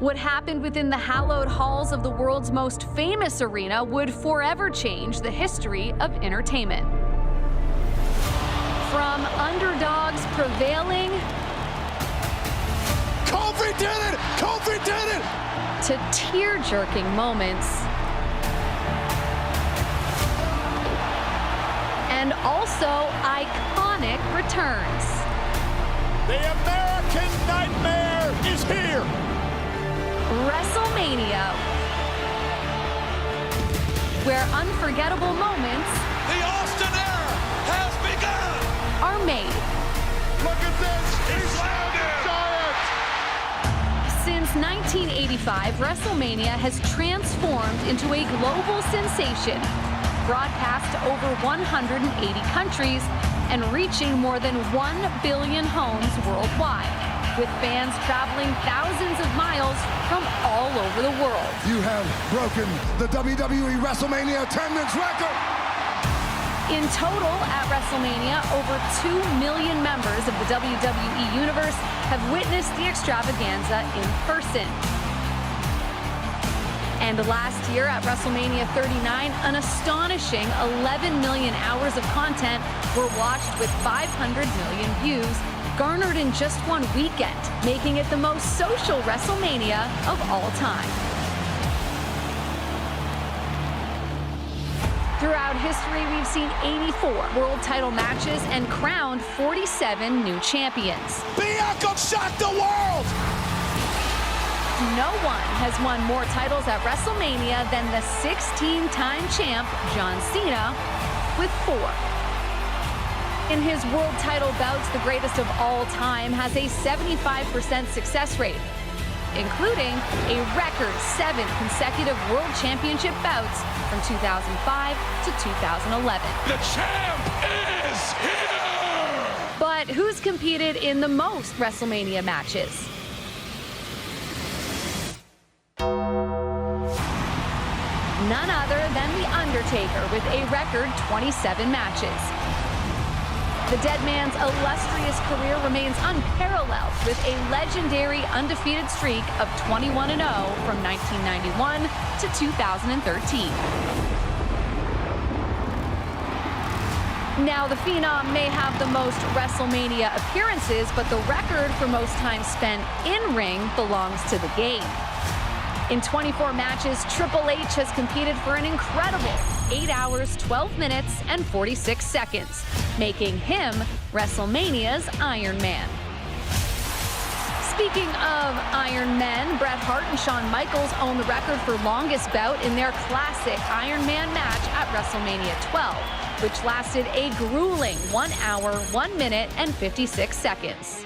What happened within the hallowed halls of the world's most famous arena would forever change the history of entertainment. From underdogs prevailing Kofi did it! Kofi did it! to tear-jerking moments, and also iconic returns. The American Nightmare is here! WrestleMania, where unforgettable moments The Austin era has begun. are made. Look at this! He's landed! Giant! Since 1985, WrestleMania has transformed into a global sensation, broadcast to over 180 countries and reaching more than 1 billion homes worldwide, with fans traveling thousands of miles from all over the world. You have broken the WWE WrestleMania attendance record. In total, at WrestleMania, over 2 million members of the WWE Universe have witnessed the extravaganza in person. And last year at WrestleMania 39, an astonishing 11 million hours of content were watched with 500 million views, garnered in just one weekend, making it the most social WrestleMania of all time. Throughout history, we've seen 84 world title matches and crowned 47 new champions. Bianca shocked the world! No one has won more titles at WrestleMania than the 16-time champ, John Cena, with 4. In his world title bouts, the greatest of all time has a 75% success rate, including a record 7 consecutive world championship bouts from 2005 to 2011. The champ is here! But who's competed in the most WrestleMania matches? None other than The Undertaker with a record 27 matches. The dead man's illustrious career remains unparalleled with a legendary undefeated streak of 21-0 from 1991 to 2013. Now, the Phenom may have the most WrestleMania appearances, but the record for most time spent in-ring belongs to the game. In 24 matches, Triple H has competed for an incredible 8 hours, 12 minutes, and 46 seconds, making him WrestleMania's Iron Man. Speaking of Iron Men, Bret Hart and Shawn Michaels own the record for longest bout in their classic Iron Man match at WrestleMania 12, which lasted a grueling 1 hour, 1 minute, and 56 seconds.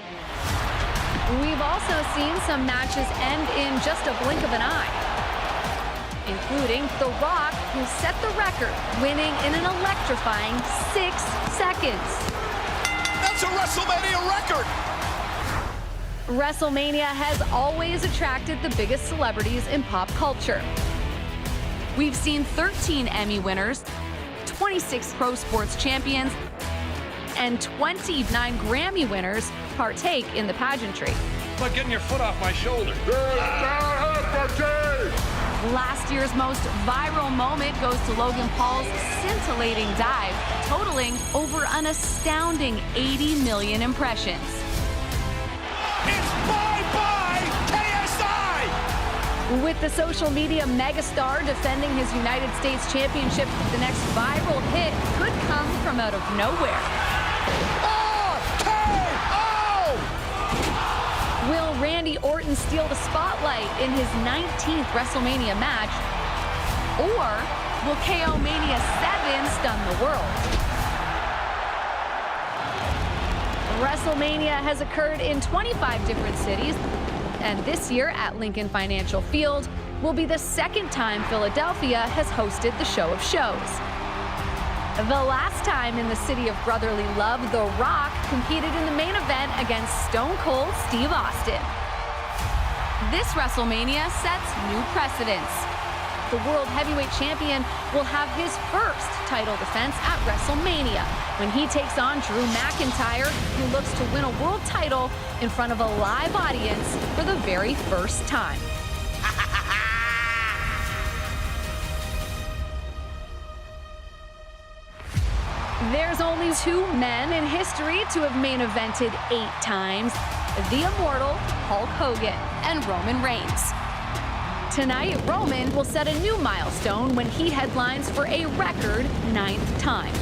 We've also seen some matches end in just a blink of an eye, including The Rock, who set the record, winning in an electrifying 6 seconds. That's a WrestleMania record! WrestleMania has always attracted the biggest celebrities in pop culture. We've seen 13 Emmy winners, 26 Pro Sports champions, and 29 Grammy winners partake in the pageantry. It's like getting your foot off my shoulder. Last year's most viral moment goes to Logan Paul's scintillating dive, totaling over an astounding 80 million impressions. It's bye-bye KSI! With the social media megastar defending his United States Championship, the next viral hit could come from out of nowhere. Will Randy Orton steal the spotlight in his 19th WrestleMania match? Or will KO Mania 7 stun the world? WrestleMania has occurred in 25 different cities, and this year at Lincoln Financial Field will be the second time Philadelphia has hosted the Show of Shows. The last time in the city of brotherly love, The Rock competed in the main event against Stone Cold Steve Austin. This WrestleMania sets new precedents. The World Heavyweight Champion will have his first title defense at WrestleMania when he takes on Drew McIntyre, who looks to win a world title in front of a live audience for the very first time. There's only 2 men in history to have main evented 8 times, the immortal Hulk Hogan and Roman Reigns. Tonight, Roman will set a new milestone when he headlines for a record 9th time.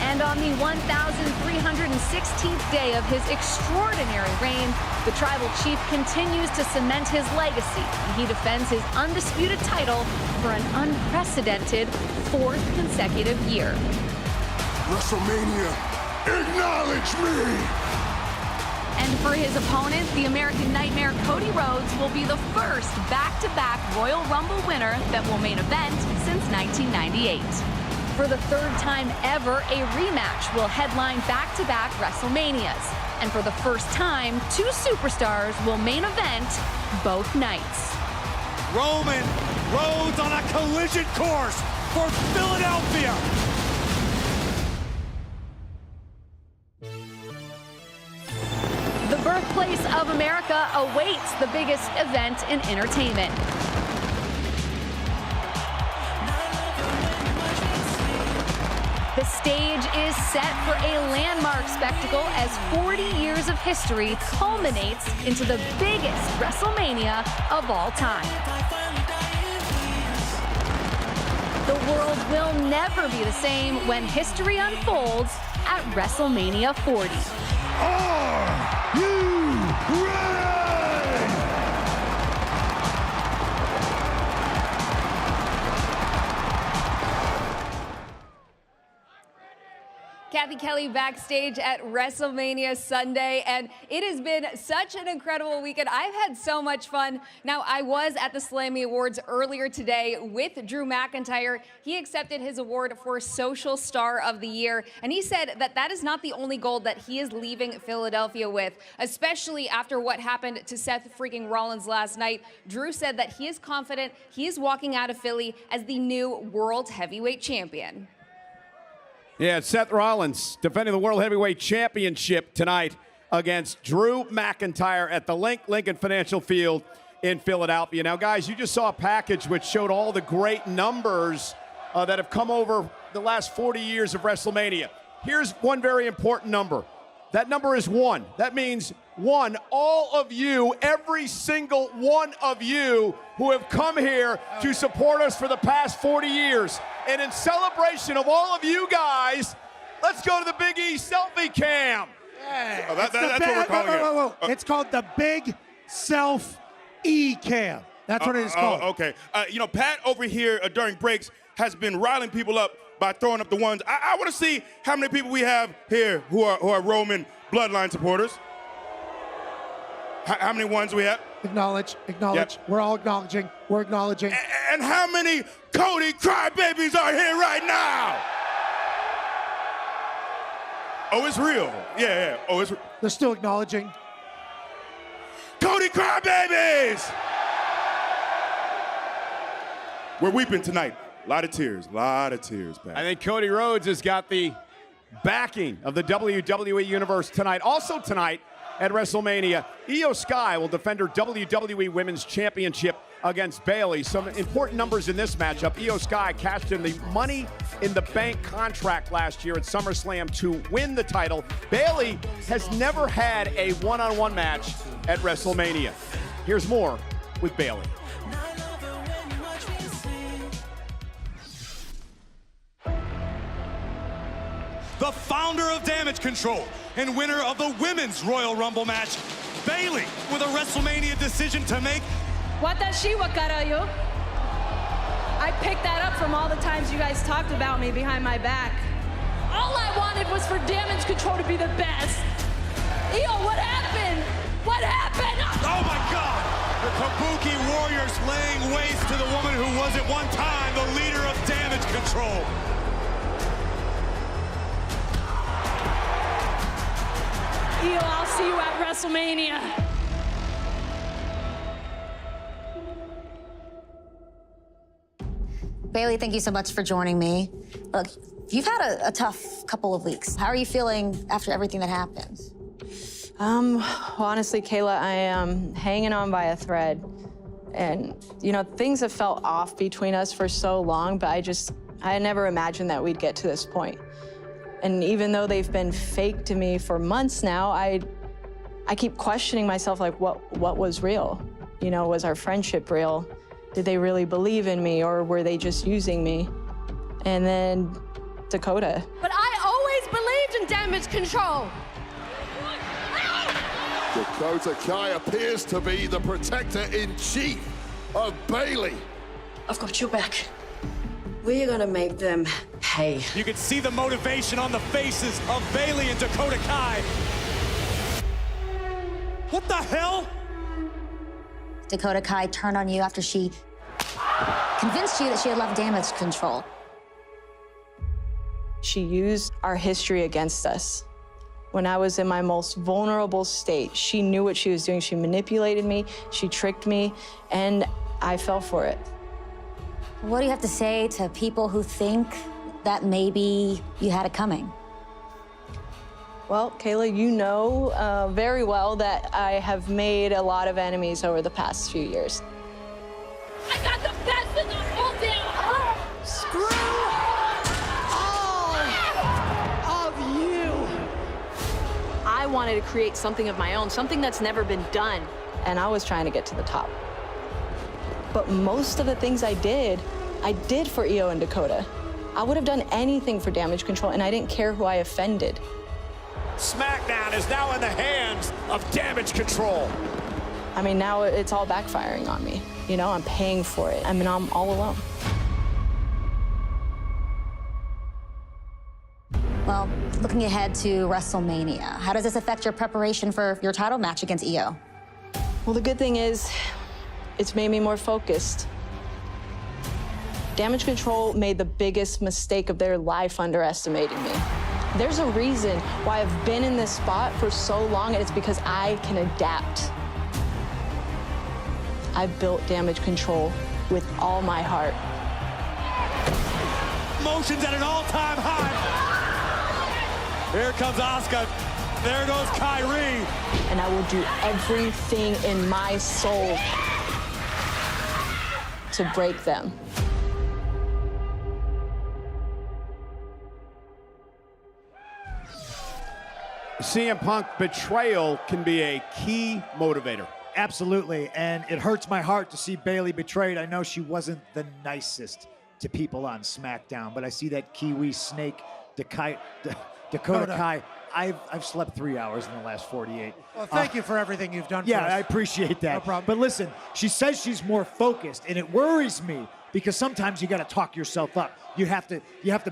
And on the 1,316th day of his extraordinary reign, the Tribal Chief continues to cement his legacy when he defends his undisputed title for an unprecedented 4th consecutive year. WrestleMania, acknowledge me! And for his opponent, the American Nightmare Cody Rhodes will be the first back-to-back Royal Rumble winner that will main event since 1998. For the 3rd time ever, a rematch will headline back-to-back WrestleManias. And for the first time, 2 superstars will main event both nights. Roman Rhodes on a collision course for Philadelphia. The birthplace of America awaits the biggest event in entertainment. The stage is set for a landmark spectacle as 40 years of history culminates into the biggest WrestleMania of all time. The world will never be the same when history unfolds at WrestleMania 40. Are you ready? Kathy Kelly backstage at WrestleMania Sunday, and it has been such an incredible weekend. I've had so much fun. Now, I was at the Slammy Awards earlier today with Drew McIntyre. He accepted his award for Social Star of the Year, and he said that that is not the only gold that he is leaving Philadelphia with, especially after what happened to Seth freaking Rollins last night. Drew said that he is confident he is walking out of Philly as the new World Heavyweight Champion. Yeah, Seth Rollins defending the World Heavyweight Championship tonight against Drew McIntyre at the Lincoln Financial Field in Philadelphia. Now, guys, you just saw a package which showed all the great numbers that have come over the last 40 years of WrestleMania. Here's one very important number. That number is 1. That means 1, all of you, every single one of you who have come here to support us for the past 40 years. And in celebration of all of you guys, let's go to the Big E selfie cam. Hey, that's what we're calling it. It's called the Big Self E Cam. That's what it is called. Okay. You know, Pat over here during breaks has been riling people up by throwing up the ones. I want to see how many people we have here who are Roman bloodline supporters. How many ones we have? Acknowledge. Yep. We're all acknowledging. We're acknowledging. And how many Cody crybabies are here right now? Oh, it's real. Yeah. Oh, it's real. They're still acknowledging. Cody crybabies! We're weeping tonight. A lot of tears, Pat. I think Cody Rhodes has got the backing of the WWE Universe tonight. Also tonight at WrestleMania, Io Sky will defend her WWE Women's Championship against Bayley. Some important numbers in this matchup. Io Sky cashed in the Money in the Bank contract last year at SummerSlam to win the title. Bayley has never had a one-on-one match at WrestleMania. Here's more with Bayley. The founder of Damage Control and winner of the Women's Royal Rumble match, Bayley, with a WrestleMania decision to make. Watashi wa karayo. I picked that up from all the times you guys talked about me behind my back. All I wanted was for Damage Control to be the best. Io, what happened? What happened? Oh my God! The Kabuki Warriors laying waste to the woman who was at one time the leader of Damage Control. Io, I'll see you at WrestleMania. Bayley, thank you so much for joining me. Look, you've had a tough couple of weeks. How are you feeling after everything that happened? Honestly, Kayla, I am hanging on by a thread. And, you know, things have felt off between us for so long, but I never imagined that we'd get to this point. And even though they've been fake to me for months now, I keep questioning myself, like, what was real? You know, was our friendship real? Did they really believe in me, or were they just using me? And then Dakota. But I always believed in Damage Control. Dakota Kai appears to be the protector-in-chief of Bayley. I've got your back. We're gonna make them pay. You can see the motivation on the faces of Bayley and Dakota Kai. What the hell? Dakota Kai turned on you after she convinced you that she had left Damage Control. She used our history against us. When I was in my most vulnerable state, she knew what she was doing. She manipulated me, she tricked me, and I fell for it. What do you have to say to people who think that maybe you had it coming? Well, Kayla, you know very well that I have made a lot of enemies over the past few years. I got the best in the whole damn world. Screw all of you. I wanted to create something of my own, something that's never been done. And I was trying to get to the top. But most of the things I did for Io and Dakota. I would have done anything for Damage Control, and I didn't care who I offended. SmackDown is now in the hands of Damage Control. I mean, now it's all backfiring on me. You know, I'm paying for it. I mean, I'm all alone. Well, looking ahead to WrestleMania, how does this affect your preparation for your title match against Io? Well, the good thing is, it's made me more focused. Damage Control made the biggest mistake of their life underestimating me. There's a reason why I've been in this spot for so long, and it's because I can adapt. I built Damage Control with all my heart. Emotions at an all-time high. Here comes Asuka. There goes Kyrie. And I will do everything in my soul to break them. CM Punk betrayal can be a key motivator. Absolutely, and it hurts my heart to see Bayley betrayed. I know she wasn't the nicest to people on SmackDown, but I see that Kiwi snake, Dakota Kai. I've slept 3 hours in the last 48. Well, thank you for everything you've done Yeah, for us. I appreciate that. No problem. But listen, she says she's more focused, and it worries me because sometimes you got to talk yourself up. You have to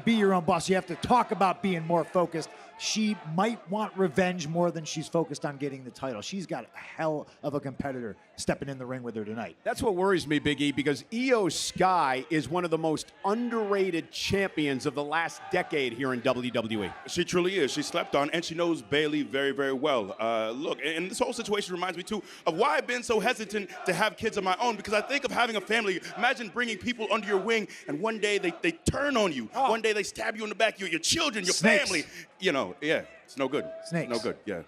be your own boss. You have to talk about being more focused. She might want revenge more than she's focused on getting the title. She's got a hell of a competitor stepping in the ring with her tonight. That's what worries me, Big E, because Io Sky is one of the most underrated champions of the last decade here in WWE. She truly is. She slept on, and she knows Bayley very, very well. Look, and this whole situation reminds me, too, of why I've been so hesitant to have kids of my own, because I think of having a family. Imagine bringing people under your wing, and one day they turn on you. One day they stab you in the back, your children, your Snakes. family. You know, yeah, it's no good. Snakes. No good, yeah.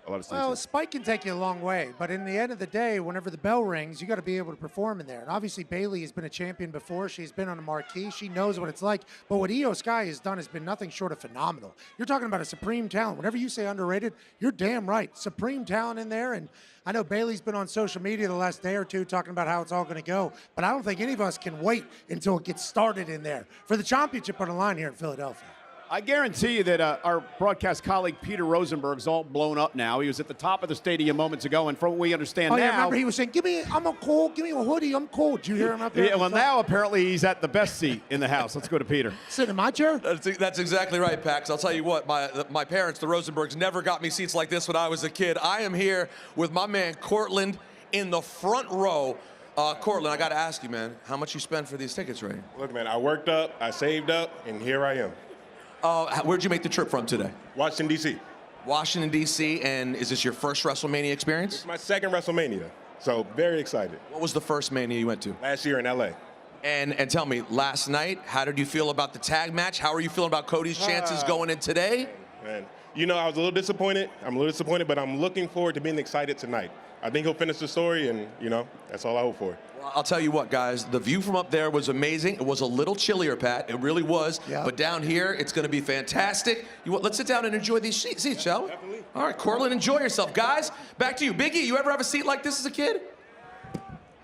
A lot of snakes. Well, a spike can take you a long way, but in the end of the day, whenever the bell rings, you got to be able to perform in there. And obviously, Bayley has been a champion before. She's been on a marquee. She knows what it's like. But what Io Sky has done has been nothing short of phenomenal. You're talking about a supreme talent. Whenever you say underrated, you're damn right. Supreme talent in there. And I know Bayley's been on social media the last day or two talking about how it's all going to go. But I don't think any of us can wait until it gets started in there for the championship on the line here in Philadelphia. I guarantee you that our broadcast colleague Peter Rosenberg's all blown up now. He was at the top of the stadium moments ago, and from what we understand Oh, now... yeah, remember he was saying, I'm cold, give me a hoodie, I'm cold. Did you hear him up there? Yeah, well, now apparently he's at the best seat in the house. Let's go to Peter. Sit in my chair? That's exactly right, Pax. I'll tell you what, my parents, the Rosenbergs, never got me seats like this when I was a kid. I am here with my man, Cortland, in the front row. Cortland, I got to ask you, man, how much you spend for these tickets, Ray? Look, man, I worked up, I saved up, and here I am. Where'd you make the trip from today? Washington, D.C. Washington, D.C., and is this your first WrestleMania experience? It's my second WrestleMania, so very excited. What was the first Mania you went to? Last year in L.A. And tell me, last night, how did you feel about the tag match? How are you feeling about Cody's chances going in today? Man, you know, I was a little disappointed. I'm a little disappointed, but I'm looking forward to being excited tonight. I think he'll finish the story, and, you know, that's all I hope for. Well, I'll tell you what, guys, the view from up there was amazing. It was a little chillier, Pat. It really was. Yeah. But down here, it's going to be fantastic. Let's sit down and enjoy these seats, shall we? Definitely. All right, Cortland, enjoy yourself. Guys, back to you. Biggie, you ever have a seat like this as a kid?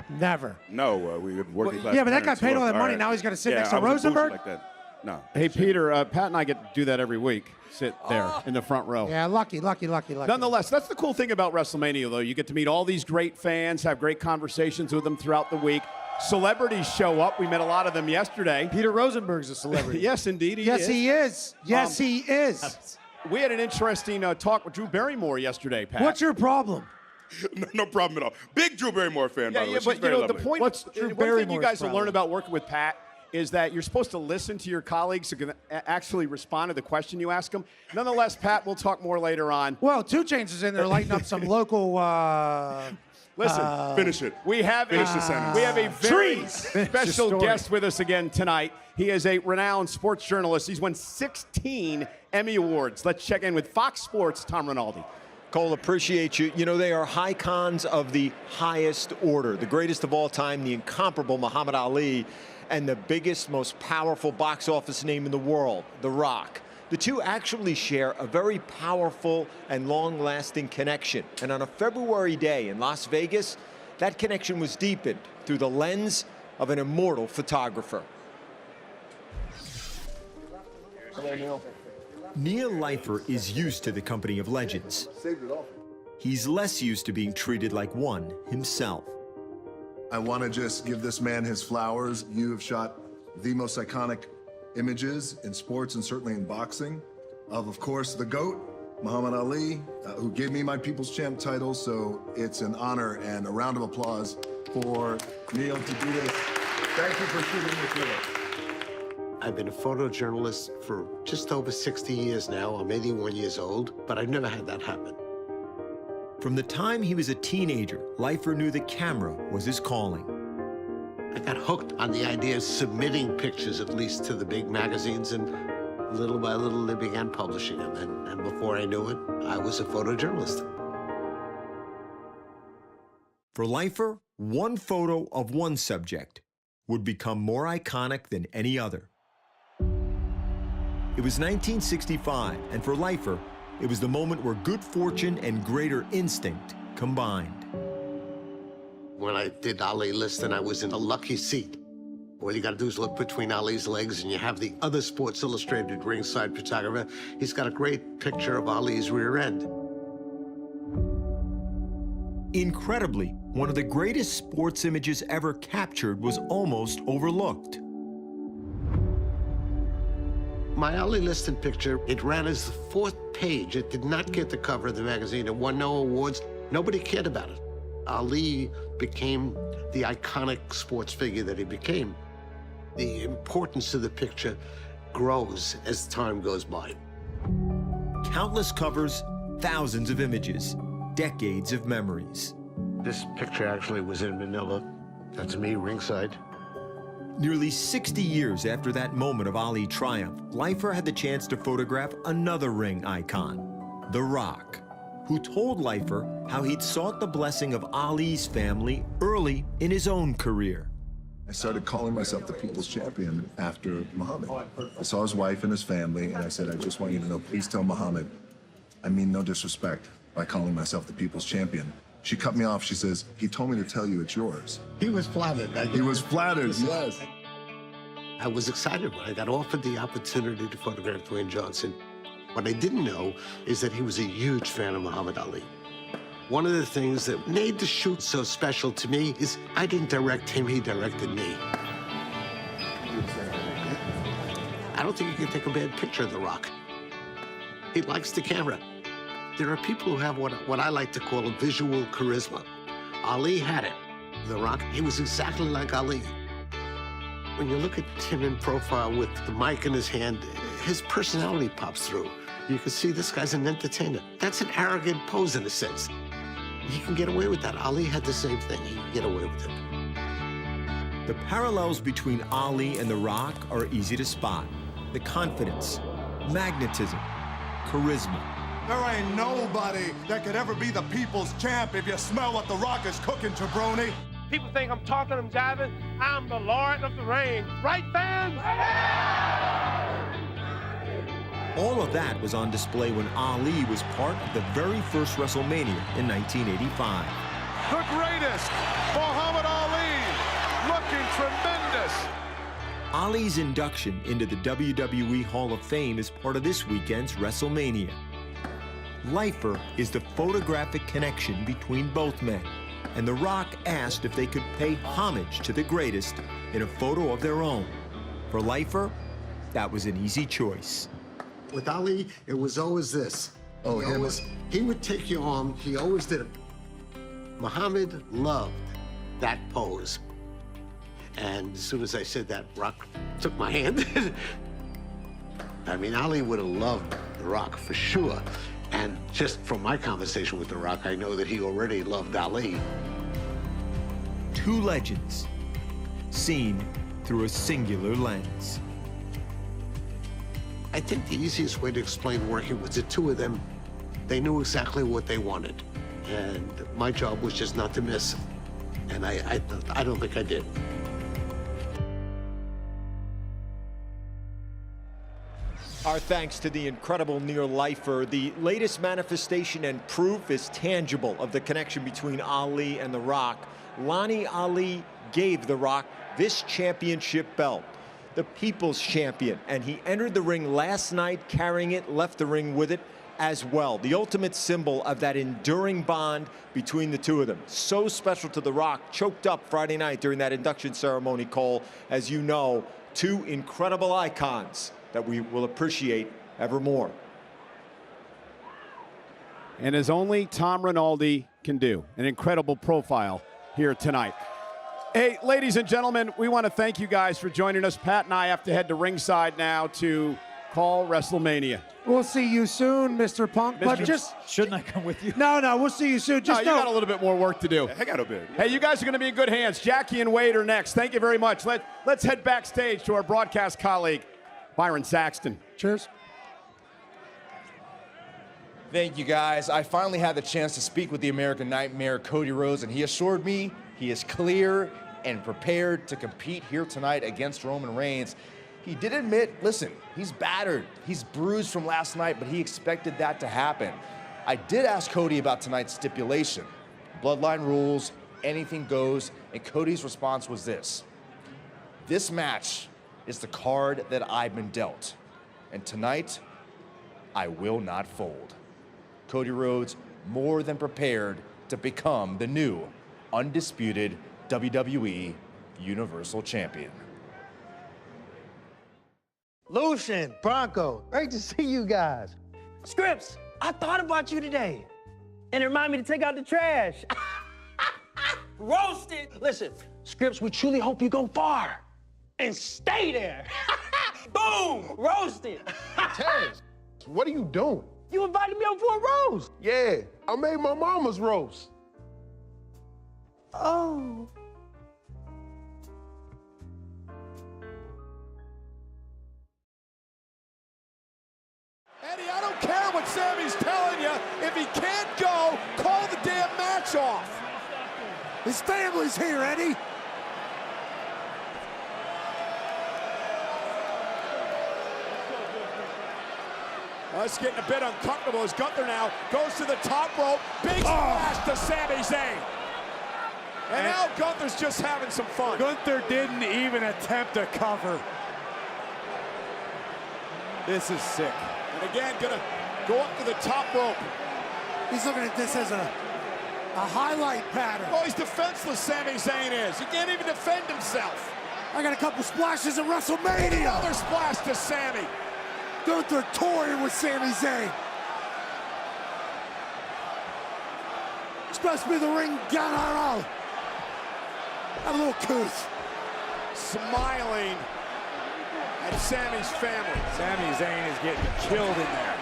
Never. No, we were working class. Yeah, but that guy parents, paid all that all money. right. Now he's got to sit Yeah, next to I wasn't bougie Rosenberg? like that. No. Hey, Peter, Pat and I get to do that every week. Sit there in the front row. Yeah, lucky. Nonetheless, that's the cool thing about WrestleMania, though. You get to meet all these great fans, have great conversations with them throughout the week. Celebrities show up. We met a lot of them yesterday. Peter Rosenberg's a celebrity. Yes, indeed, he Yes, is. he is. Yes, he is. We had an interesting talk with Drew Barrymore yesterday, Pat. What's your problem? No problem at all. Big Drew Barrymore fan, by the way. She's but you very know, lovely. the point. What's Drew one thing you Barrymore's guys will learn problem? about working with Pat is that you're supposed to listen to your colleagues who can actually respond to the question you ask them. Nonetheless, Pat, we'll talk more later on. Well, 2 Chainz is in there lighting up some local Listen, finish it. We have Finish the sentence. We have a very Finish special the story. guest with us again tonight. He is a renowned sports journalist. He's won 16 Emmy Awards. Let's check in with Fox Sports' Tom Rinaldi. Cole, appreciate you. You know, they are icons of the highest order. The greatest of all time, the incomparable Muhammad Ali, and the biggest, most powerful box office name in the world, The Rock. The two actually share a very powerful and long-lasting connection. And on a February day in Las Vegas, that connection was deepened through the lens of an immortal photographer. Neil Leifer is used to the company of legends. He's less used to being treated like one himself. I want to just give this man his flowers. You have shot the most iconic images in sports and certainly in boxing of course, the GOAT, Muhammad Ali, who gave me my People's Champ title. So it's an honor and a round of applause for Neil to do this. Thank you for shooting this with us. I've been a photojournalist for just over 60 years now. I'm 81 years old, but I've never had that happen. From the time he was a teenager, Leifer knew the camera was his calling. I got hooked on the idea of submitting pictures, at least to the big magazines, and little by little they began publishing them. And before I knew it, I was a photojournalist. For Leifer, one photo of one subject would become more iconic than any other. It was 1965, and for Leifer, it was the moment where good fortune and greater instinct combined. When I did Ali Liston, I was in a lucky seat. All you got to do is look between Ali's legs, and you have the other Sports Illustrated ringside photographer. He's got a great picture of Ali's rear end. Incredibly, one of the greatest sports images ever captured was almost overlooked. My Ali Liston picture, it ran as the 4th page. It did not get the cover of the magazine. It won no awards. Nobody cared about it. Ali became the iconic sports figure that he became. The importance of the picture grows as time goes by. Countless covers, thousands of images, decades of memories. This picture actually was in Manila. That's me ringside. Nearly 60 years after that moment of Ali triumph, Leifer had the chance to photograph another ring icon, The Rock, who told Leifer how he'd sought the blessing of Ali's family early in his own career. I started calling myself the People's Champion after Muhammad. I saw his wife and his family, and I said, I just want you to know, please tell Muhammad, I mean no disrespect by calling myself the People's Champion. She cut me off. She says, he told me to tell you it's yours. He was flattered. He was flattered, yes. I was excited when I got offered the opportunity to photograph Dwayne Johnson. What I didn't know is that he was a huge fan of Muhammad Ali. One of the things that made the shoot so special to me is I didn't direct him, he directed me. I don't think you can take a bad picture of The Rock. He likes the camera. There are people who have what I like to call a visual charisma. Ali had it. The Rock, he was exactly like Ali. When you look at him in profile with the mic in his hand, his personality pops through. You can see this guy's an entertainer. That's an arrogant pose in a sense. He can get away with that. Ali had the same thing. He can get away with it. The parallels between Ali and The Rock are easy to spot. The confidence, magnetism, charisma. There ain't nobody that could ever be the people's champ if you smell what The Rock is cooking, jabroni. People think I'm talking, I'm jiving. I'm the Lord of the Ring. Right, fans? All of that was on display when Ali was part of the very first WrestleMania in 1985. The greatest, Muhammad Ali, looking tremendous. Ali's induction into the WWE Hall of Fame is part of this weekend's WrestleMania. Leifer is the photographic connection between both men, and The Rock asked if they could pay homage to the greatest in a photo of their own. For Leifer, that was an easy choice. With Ali, it was always this. He would take your arm, he always did it. Muhammad loved that pose. And as soon as I said that, Rock took my hand. I mean, Ali would have loved The Rock for sure. And just from my conversation with The Rock, I know that he already loved Ali. two legends seen through a singular lens. I think the easiest way to explain working with the two of them, they knew exactly what they wanted. And my job was just not to miss. And I don't think I did. Our thanks to the incredible near-lifer. The latest manifestation and proof is tangible of the connection between Ali and The Rock. Lonnie Ali gave The Rock this championship belt, the People's Champion, and he entered the ring last night carrying it, left the ring with it as well. The ultimate symbol of that enduring bond between the two of them. So special to The Rock, choked up Friday night during that induction ceremony, Cole. As you know, two incredible icons that we will appreciate evermore. And as only Tom Rinaldi can do, an incredible profile here tonight. Hey, ladies and gentlemen, we want to thank you guys for joining us. Pat and I have to head to ringside now to call WrestleMania. We'll see you soon, Mr. Punk. But just shouldn't I come with you? No, we'll see you soon. Just you got a little bit more work to do. I got a bit. Hey, you guys are going to be in good hands. Jackie and Wade are next. Thank you very much. Let's head backstage to our broadcast colleague, Byron Saxton. Cheers. Thank you, guys. I finally had the chance to speak with the American Nightmare, Cody Rhodes, and he assured me he is clear and prepared to compete here tonight against Roman Reigns. He did admit, listen, he's battered, he's bruised from last night, but he expected that to happen. I did ask Cody about tonight's stipulation. Bloodline rules, anything goes, and Cody's response was this: this match is the card that I've been dealt, and tonight, I will not fold. Cody Rhodes more than prepared to become the new, undisputed WWE Universal Champion. Lucian, Bronco, great to see you guys. Scripps, I thought about you today, and it reminded me to take out the trash. Roasted. Listen, Scripps, we truly hope you go far and stay there. Boom, roasted. Taz, what are you doing? You invited me over for a roast. Yeah, I made my mama's roast. Oh. Eddie, I don't care what Sammy's telling you. If he can't go, call the damn match off. His family's here, Eddie. Well, it's getting a bit uncomfortable as Gunther now goes to the top rope. Big splash to Sami Zayn. And now Gunther's just having some fun. Gunther didn't even attempt to cover. This is sick. And again, gonna go up to the top rope. He's looking at this as a highlight pattern. Oh, he's defenseless, Sami Zayn is. He can't even defend himself. I got a couple splashes at WrestleMania. Another splash to Sami. Gunther toying with Sami Zayn. Supposed to be the ring general. Have a little couth. Smiling at Sami's family. Sami Zayn is getting killed in there.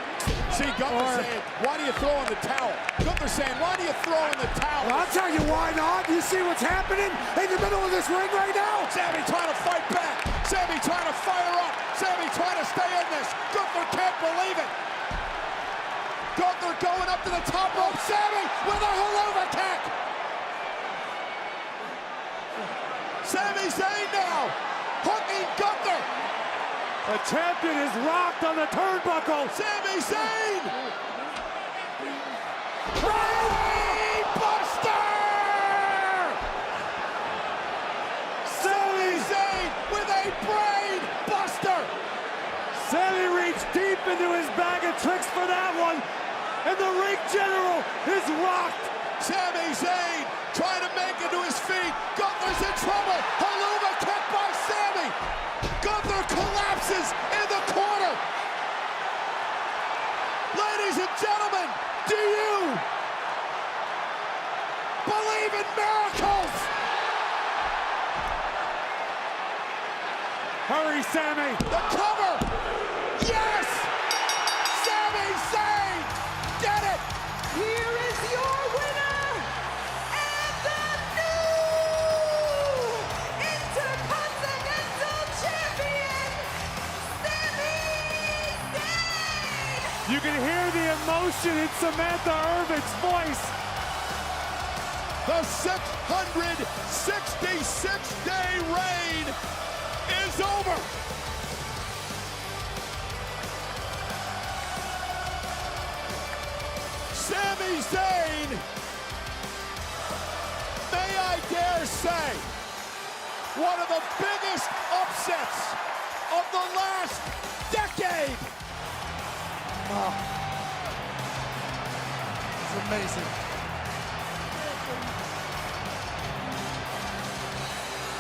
See, Gunther saying, why do you throw in the towel? Gunther saying, why do you throw in the towel? Well, I'll tell you why not. You see what's happening in the middle of this ring right now? Sami trying to fight back. Sami trying to fire up. Sami trying to stay in this. Gunther can't believe it. Gunther going up to the top rope. Sami with a Helluva Kick. Sami Zayn now hooking Gunther. The champion is rocked on the turnbuckle. Sami Zayn. Brain Buster. Sami Zayn with a brain buster. Sami reached deep into his bag of tricks for that one. And the ring general is rocked. Sami Zayn trying to make it to his feet. Gunther's in trouble. Helluva Kick by Sami. Gunther collapses in the corner. Ladies and gentlemen, do you believe in miracles? Hurry, Sami. The cover. Yes! Sami Zayn did it. Here is your winner and the new You can hear the emotion in Samantha Irvin's voice. The 666-day reign is over. Sami Zayn, may I dare say, one of the biggest upsets of the last decade. Oh. It's amazing.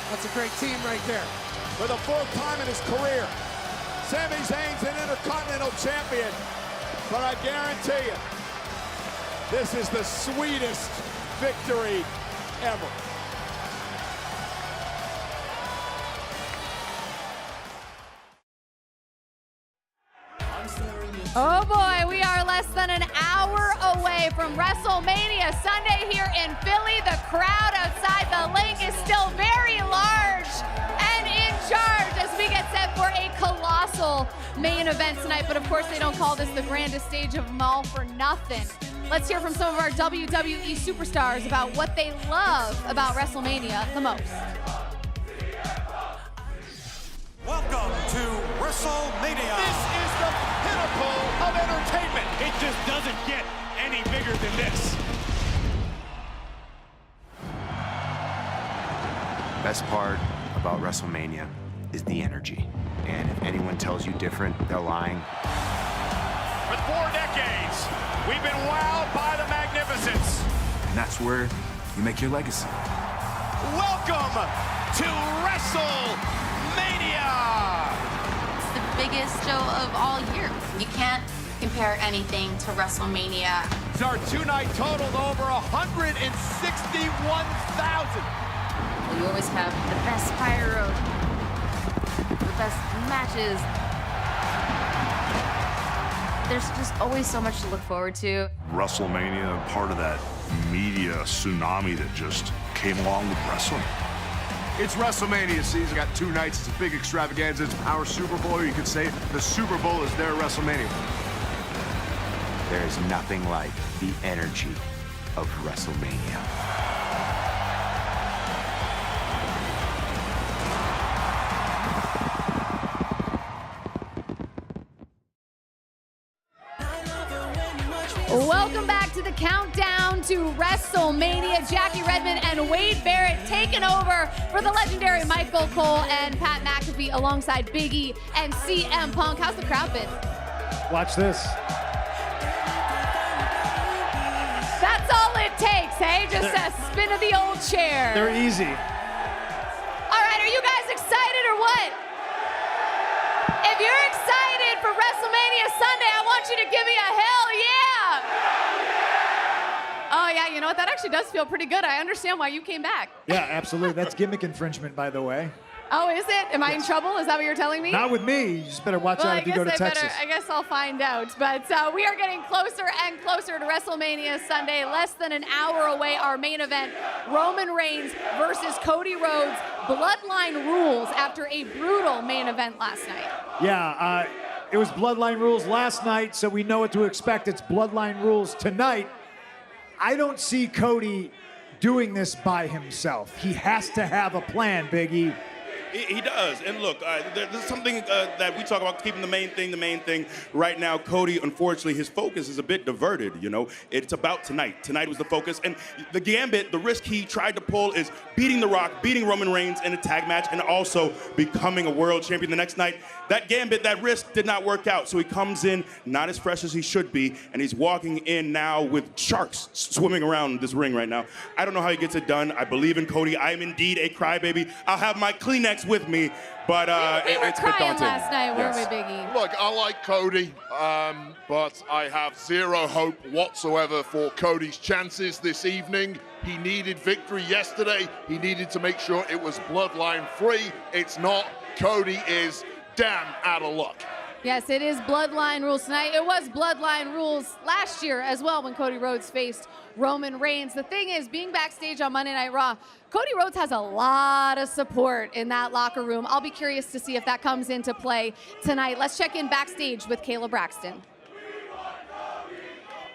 That's a great team right there. For the fourth time in his career, Sami Zayn's an Intercontinental Champion. But I guarantee you, this is the sweetest victory ever. Oh boy, we are less than an hour away from WrestleMania Sunday here in Philly. The crowd outside the link is still very large and in charge as we get set for a colossal main event tonight. But of course, they don't call this the grandest stage of them all for nothing. Let's hear from some of our WWE superstars about what they love about WrestleMania the most. Welcome to WrestleMania. This is the pinnacle of entertainment. It just doesn't get any bigger than this. Best part about WrestleMania is the energy. And if anyone tells you different, they're lying. For 4 decades, we've been wowed by the magnificence. And that's where you make your legacy. Welcome to WrestleMania. It's the biggest show of all year. You can't compare anything to WrestleMania. It's our 2-night total over 161,000. You always have the best pyro, the best matches. There's just always so much to look forward to. WrestleMania, part of that media tsunami that just came along with wrestling. It's WrestleMania season. Got 2 nights. It's a big extravaganza. It's our Super Bowl, or you could say the Super Bowl is their WrestleMania. There is nothing like the energy of WrestleMania. Welcome back to the countdown to WrestleMania. Jackie Redmond and Wade Barrett taking over for the legendary Michael Cole and Pat McAfee alongside Big E and CM Punk. How's the crowd been? Watch this. That's all it takes, hey? Just a spin of the old chair. They're easy. All right, are you guys excited or what? If you're excited for WrestleMania Sunday, I want you to give me a hell yeah. Oh yeah, you know what? That actually does feel pretty good. I understand why you came back. Yeah, absolutely. That's gimmick infringement, by the way. Oh, is it? Am I in trouble? Is that what you're telling me? Not with me. You just better watch out if you go to Texas. I guess I'll find out. But we are getting closer and closer to WrestleMania Sunday. Less than an hour away. Our main event, Roman Reigns versus Cody Rhodes. Bloodline rules after a brutal main event last night. Yeah, it was Bloodline rules last night, so we know what to expect. It's Bloodline rules tonight. I don't see Cody doing this by himself. He has to have a plan, Big E. He does. And look, there's something that we talk about, keeping the main thing. Right now, Cody, unfortunately, his focus is a bit diverted, you know? It's about tonight. Tonight was the focus. And the gambit, the risk he tried to pull is beating The Rock, beating Roman Reigns in a tag match, and also becoming a world champion the next night. That gambit, that risk did not work out. So he comes in not as fresh as he should be, and he's walking in now with sharks swimming around this ring right now. I don't know how he gets it done. I believe in Cody. I am indeed a crybaby. I'll have my Kleenex with me, but we were it's a bit crying daunting. last night, weren't we, Big E? Look, I like Cody, but I have zero hope whatsoever for Cody's chances this evening. He needed victory yesterday. He needed to make sure it was bloodline free. It's not. Cody is damn out of luck. Yes, it is Bloodline rules tonight. It was Bloodline rules last year as well when Cody Rhodes faced Roman Reigns. The thing is, being backstage on Monday Night Raw, Cody Rhodes has a lot of support in that locker room. I'll be curious to see if that comes into play tonight. Let's check in backstage with Kayla Braxton.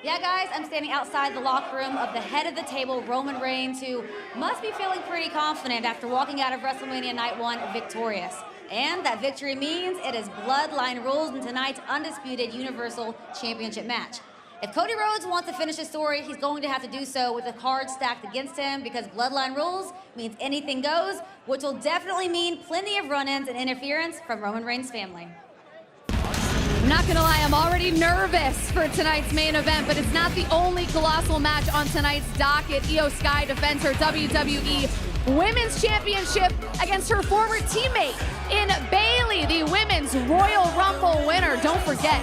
Yeah, guys, I'm standing outside the locker room of the head of the table, Roman Reigns, who must be feeling pretty confident after walking out of WrestleMania Night 1 victorious. And that victory means it is bloodline rules in tonight's undisputed Universal Championship match. If Cody Rhodes wants to finish his story, he's going to have to do so with the cards stacked against him, because bloodline rules means anything goes, which will definitely mean plenty of run-ins and interference from Roman Reigns' family. I'm not gonna lie, I'm already nervous for tonight's main event, but it's not the only colossal match on tonight's docket. Io Sky defends her WWE Women's Championship against her former teammate in Bayley, the Women's Royal Rumble winner. Don't forget.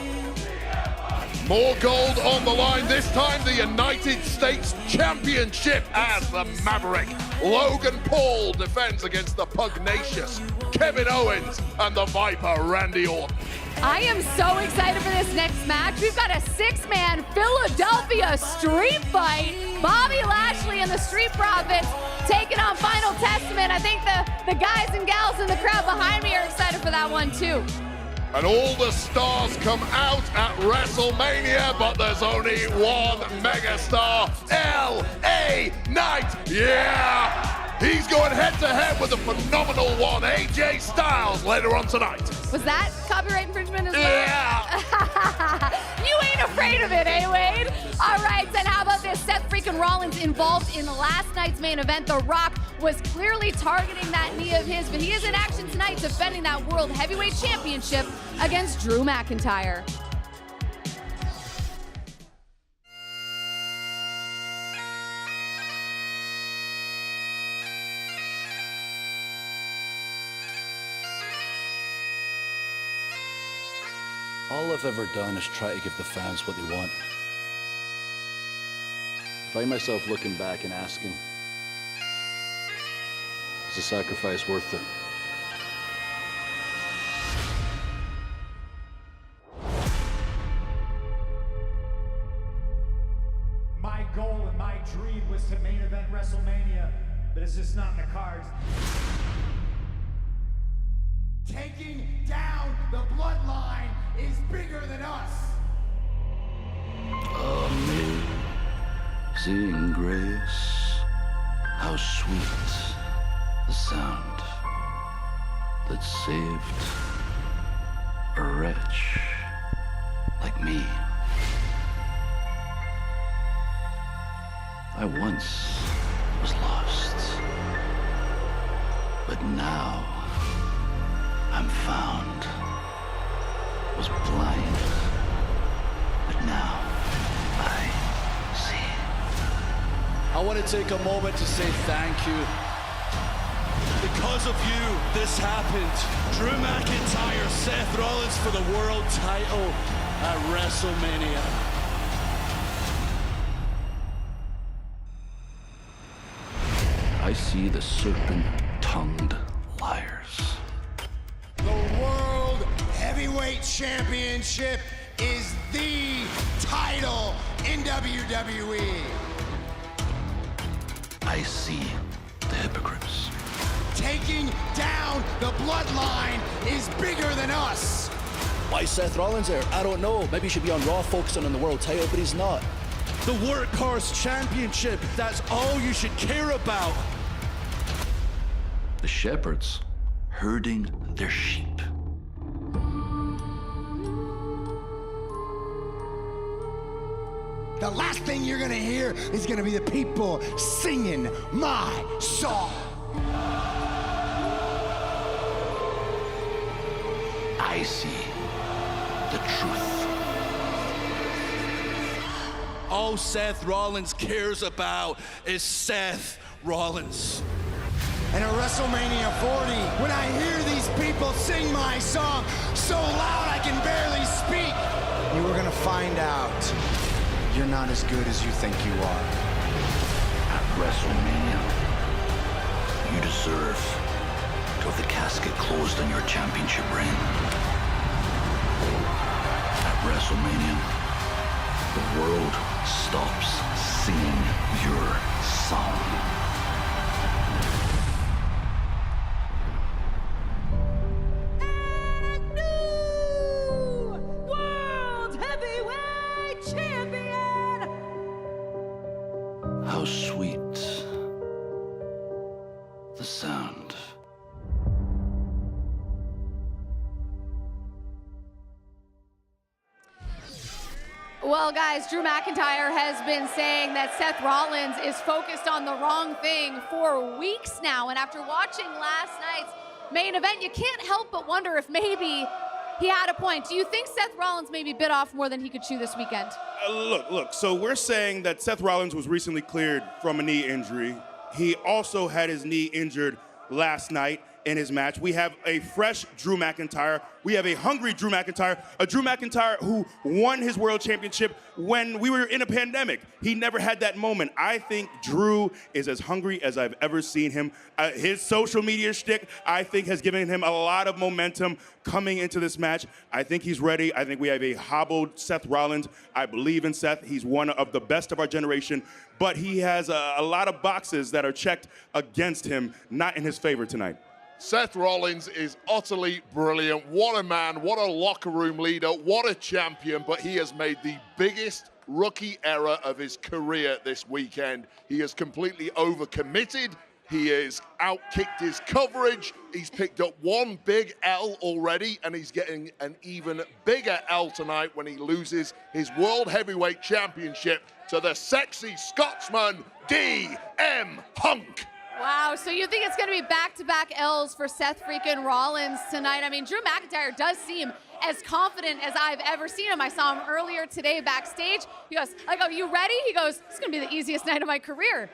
More gold on the line, this time the United States Championship, as the Maverick Logan Paul defends against the pugnacious Kevin Owens and the Viper Randy Orton. I am so excited for this next match. We've got a 6-man Philadelphia street fight. Bobby Lashley and the Street Profits taking on Final Testament. I think the guys and gals in the crowd behind me are excited for that one too. And all the stars come out at WrestleMania, but there's only one megastar, LA Knight. Yeah! He's going head-to-head with a phenomenal one, AJ Styles, later on tonight. Was that copyright infringement as well? Yeah! You ain't afraid of it, eh, Wade? All right, then how about this? Seth freaking Rollins involved in last night's main event. The Rock was clearly targeting that knee of his, but he is in action tonight defending that World Heavyweight Championship against Drew McIntyre. All I've ever done is try to give the fans what they want. I find myself looking back and asking, is the sacrifice worth it? My goal and my dream was to main event WrestleMania, but it's just not in the cards. Taking down the bloodline is bigger than us. Amazing grace, how sweet the sound that saved a wretch like me. I once was lost, but now I'm found. Was blind, but now I see. I want to take a moment to say thank you. Because of you, this happened. Drew McIntyre, Seth Rollins for the world title at WrestleMania. I see the serpent-tongued liars. The World Heavyweight Championship is the title in WWE. I see the hypocrites. Taking down the bloodline is bigger than us. Why Seth Rollins there? I don't know. Maybe he should be on Raw focusing on the world title, but he's not. The Workhorse Championship, that's all you should care about. The shepherds herding their sheep. The last thing you're gonna hear is gonna be the people singing my song. I see the truth. All Seth Rollins cares about is Seth Rollins. And at WrestleMania 40, when I hear these people sing my song so loud I can barely speak, you are gonna find out you're not as good as you think you are. At WrestleMania, you deserve to have the casket closed on your championship reign. At WrestleMania, the world stops singing your song. World Heavyweight Champion Well, guys, Drew McIntyre has been saying that Seth Rollins is focused on the wrong thing for weeks now. And after watching last night's main event, you can't help but wonder if maybe he had a point. Do you think Seth Rollins maybe bit off more than he could chew this weekend? Look, so we're saying that Seth Rollins was recently cleared from a knee injury. He also had his knee injured last night in his match. We have a fresh Drew McIntyre. We have a hungry Drew McIntyre, a Drew McIntyre who won his world championship when we were in a pandemic. He never had that moment. I think Drew is as hungry as I've ever seen him. His social media shtick, I think, has given him a lot of momentum coming into this match. I think he's ready. I think we have a hobbled Seth Rollins. I believe in Seth. He's one of the best of our generation, but he has a lot of boxes that are checked against him, not in his favor tonight. Seth Rollins is utterly brilliant. What a man, what a locker room leader, what a champion, but he has made the biggest rookie error of his career this weekend. He has completely overcommitted. He has outkicked his coverage. He's picked up one big L already, and he's getting an even bigger L tonight when he loses his World Heavyweight Championship to the sexy Scotsman, DM Punk. Wow, so you think it's going to be back-to-back L's for Seth freaking Rollins tonight? I mean, Drew McIntyre does seem as confident as I've ever seen him. I saw him earlier today backstage. He goes, I go, you ready? He goes, this is going to be the easiest night of my career.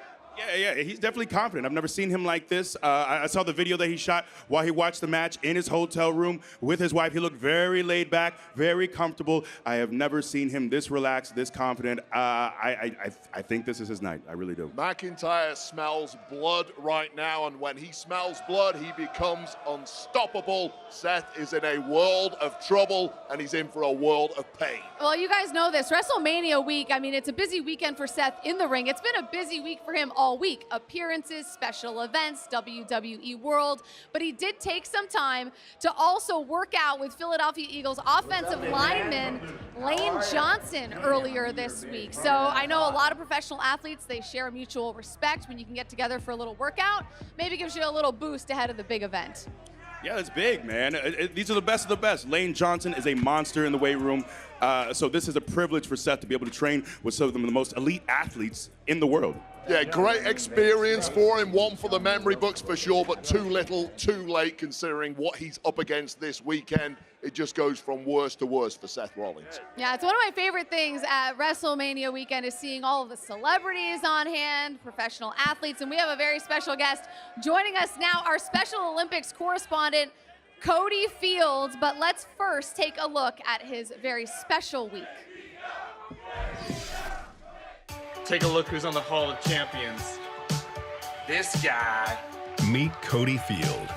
Yeah, he's definitely confident. I've never seen him like this. I saw the video that he shot while he watched the match in his hotel room with his wife. He looked very laid back, very comfortable. I have never seen him this relaxed, this confident. I think this is his night. I really do. McIntyre smells blood right now, and when he smells blood, he becomes unstoppable. Seth is in a world of trouble, and he's in for a world of pain. Well, you guys know this. WrestleMania week, I mean, it's a busy weekend for Seth in the ring. It's been a busy week for him all week. Appearances, special events, WWE World. But he did take some time to also work out with Philadelphia Eagles offensive lineman Lane Johnson earlier this week. So I know a lot of professional athletes, they share mutual respect when you can get together for a little workout. Maybe gives you a little boost ahead of the big event. Yeah, that's big, man. These are the best of the best. Lane Johnson is a monster in the weight room. So this is a privilege for Seth to be able to train with some of the most elite athletes in the world. Yeah, great experience for him. One for the memory books for sure, but too little, too late considering what he's up against this weekend. It just goes from worse to worse for Seth Rollins. Yeah, it's one of my favorite things at WrestleMania weekend is seeing all of the celebrities on hand, professional athletes, and we have a very special guest joining us now, our Special Olympics correspondent, Cody Fields. But let's first take a look at his very special week. Take a look who's on the Hall of Champions. This guy. Meet Cody Field,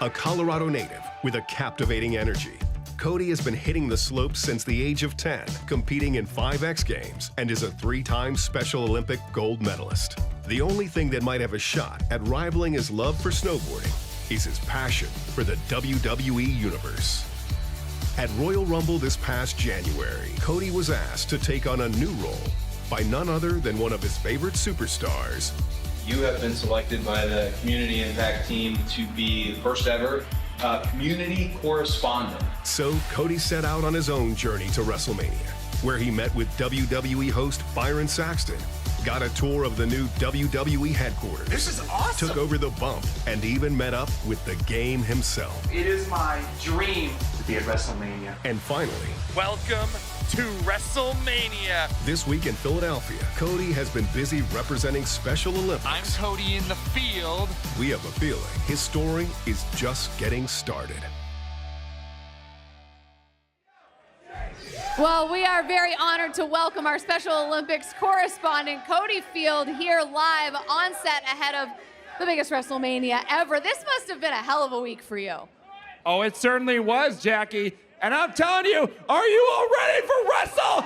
a Colorado native with a captivating energy. Cody has been hitting the slopes since the age of 10, competing in 5 X Games, and is a 3-time Special Olympic gold medalist. The only thing that might have a shot at rivaling his love for snowboarding is his passion for the WWE Universe. At Royal Rumble this past January, Cody was asked to take on a new role by none other than one of his favorite superstars. You have been selected by the Community Impact team to be the first ever community correspondent. So Cody set out on his own journey to WrestleMania, where he met with WWE host Byron Saxton, got a tour of the new WWE headquarters. This is awesome. Took over the bump, and even met up with the Game himself. It is my dream to be at WrestleMania. And finally, welcome to WrestleMania. This week in Philadelphia, Cody has been busy representing Special Olympics. I'm Cody in the field. We have a feeling his story is just getting started. Well, we are very honored to welcome our Special Olympics correspondent, Cody Field, here live on set ahead of the biggest WrestleMania ever. This must have been a hell of a week for you. Oh, it certainly was, Jackie. And I'm telling you, are you all ready for WrestleMania?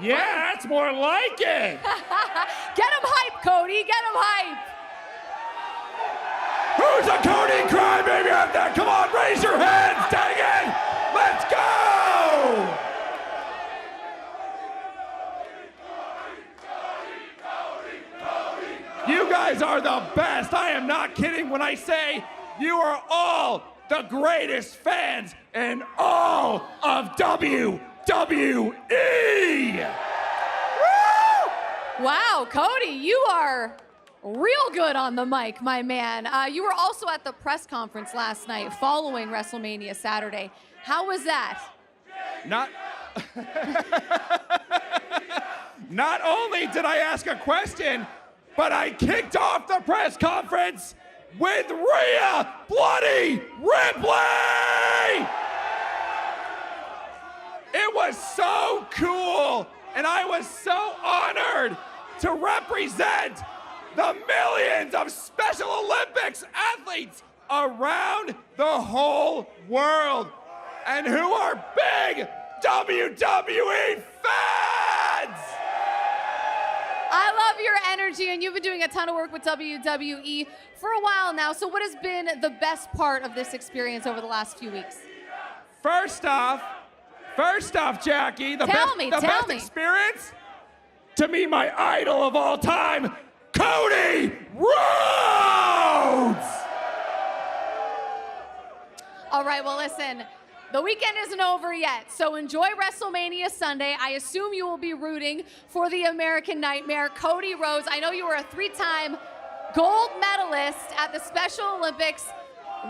Yeah, that's more like it. Get him hype, Cody. Get him hype. Who's a Cody crybaby out there? Come on, raise your hands. Dang it. Let's go. You guys are the best. I am not kidding when I say you are all the greatest fans in all of WWE. Wow, Cody, you are real good on the mic, my man. You were also at the press conference last night following WrestleMania Saturday. How was that? Not only did I ask a question, but I kicked off the press conference with Rhea Bloody Ripley! It was so cool, and I was so honored to represent the millions of Special Olympics athletes around the whole world, and who are big WWE fans! I love your energy, and you've been doing a ton of work with WWE for a while now. So what has been the best part of this experience over the last few weeks? First off, Jackie, the Tell me. best experience, to me, my idol of all time, Cody Rhodes! All right, well, listen, the weekend isn't over yet, so enjoy WrestleMania Sunday. I assume you will be rooting for the American Nightmare, Cody Rhodes. I know you were a 3-time gold medalist at the Special Olympics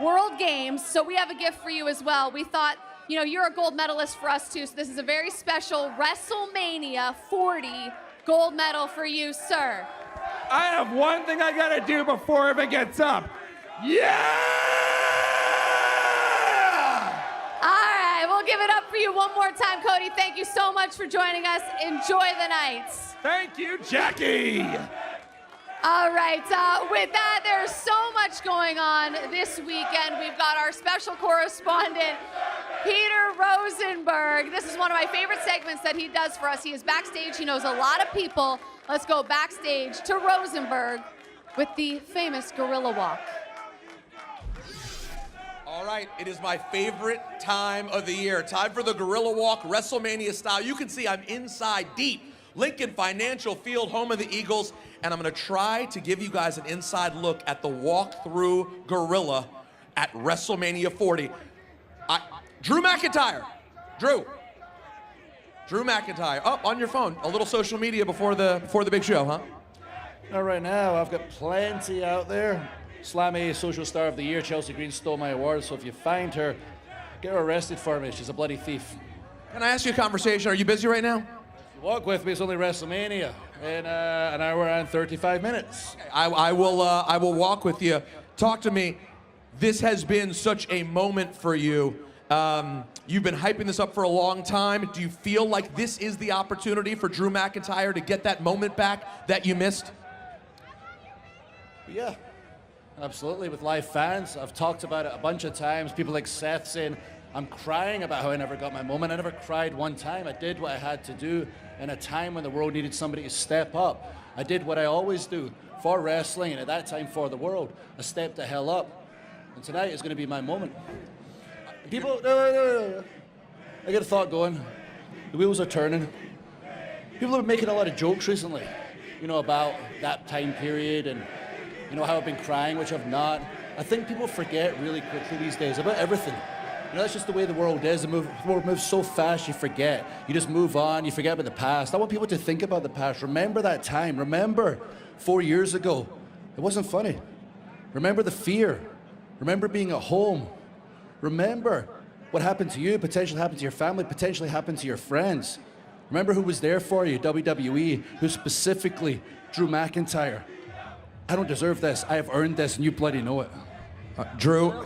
World Games, so we have a gift for you as well. We thought, you know, you're a gold medalist for us too, so this is a very special WrestleMania 40 gold medal for you, sir. I have one thing I gotta do before it gets up. Yeah! All right, we'll give it up for you one more time, Cody. Thank you so much for joining us. Enjoy the nights. Thank you, Jackie. All right, with that, there's so much going on this weekend. We've got our special correspondent, Peter Rosenberg. This is one of my favorite segments that he does for us. He is backstage. He knows a lot of people. Let's go backstage to Rosenberg with the famous Gorilla Walk. All right, it is my favorite time of the year. Time for the Gorilla Walk, WrestleMania style. You can see I'm inside deep. Lincoln Financial Field, home of the Eagles, and I'm gonna try to give you guys an inside look at the walk-through gorilla at WrestleMania 40. Drew McIntyre. Drew McIntyre, up on your phone. A little social media before the big show, huh? Not right now. I've got plenty out there. Slammy Social Star of the Year, Chelsea Green stole my award, so if you find her, get her arrested for me. She's a bloody thief. Can I ask you a conversation? Are you busy right now? Walk with me. It's only WrestleMania in an hour and 35 minutes. I will walk with you. Talk to me. This has been such a moment for you. You've been hyping this up for a long time. Do you feel like this is the opportunity for Drew McIntyre to get that moment back that you missed? Yeah, absolutely. With live fans, I've talked about it a bunch of times. People like Seth saying, I'm crying about how I never got my moment. I never cried one time. I did what I had to do in a time when the world needed somebody to step up. I did what I always do for wrestling, and at that time for the world. I stepped the hell up. And tonight is going to be my moment. People, no. I get a thought going. The wheels are turning. People have been making a lot of jokes recently, you know, about that time period and, you know, how I've been crying, which I've not. I think people forget really quickly these days about everything. You know, that's just the way the world is. The world moves so fast, you forget. You just move on, you forget about the past. I want people to think about the past. Remember that time. Remember 4 years ago. It wasn't funny. Remember the fear. Remember being at home. Remember what happened to you, potentially happened to your family, potentially happened to your friends. Remember who was there for you, WWE, who specifically Drew McIntyre. I don't deserve this. I have earned this, and you bloody know it. Drew,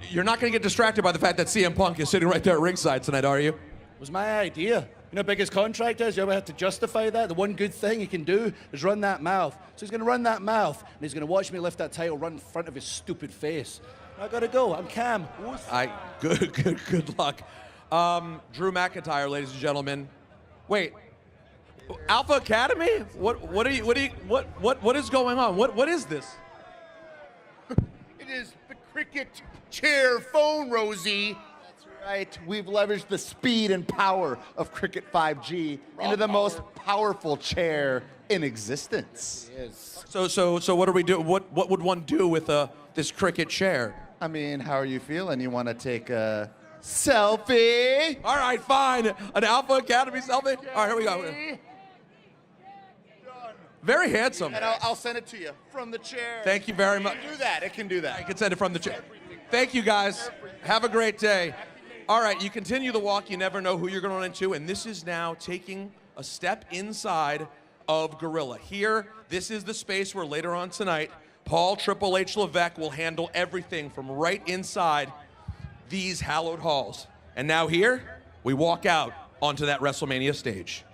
you're not going to get distracted by the fact that CM Punk is sitting right there at ringside tonight, are you? It was my idea. You know how big his contract is? You ever have to justify that? The one good thing he can do is run that mouth. So he's going to run that mouth, and he's going to watch me lift that title right in front of his stupid face. I got to go. I'm Cam. Good luck. Drew McIntyre, ladies and gentlemen. Wait, Alpha Academy? What is going on? What is this? It is the cricket chair phone, Rosie. That's right. We've leveraged the speed and power of Cricket 5G into the most powerful chair in existence. So what do we do? What would one do with this cricket chair? I mean, how are you feeling? You want to take a selfie? All right, fine. An Alpha Academy selfie. All right, here we go. Very handsome. And I'll send it to you from the chair. Thank you very much. It can do that. It can do that. I can send it from the chair. Thank you, guys. Have a great day. All right, you continue the walk. You never know who you're going to run into. And this is now taking a step inside of Gorilla. Here, this is the space where later on tonight, Paul Triple H Levesque will handle everything from right inside these hallowed halls. And now here, we walk out onto that WrestleMania stage.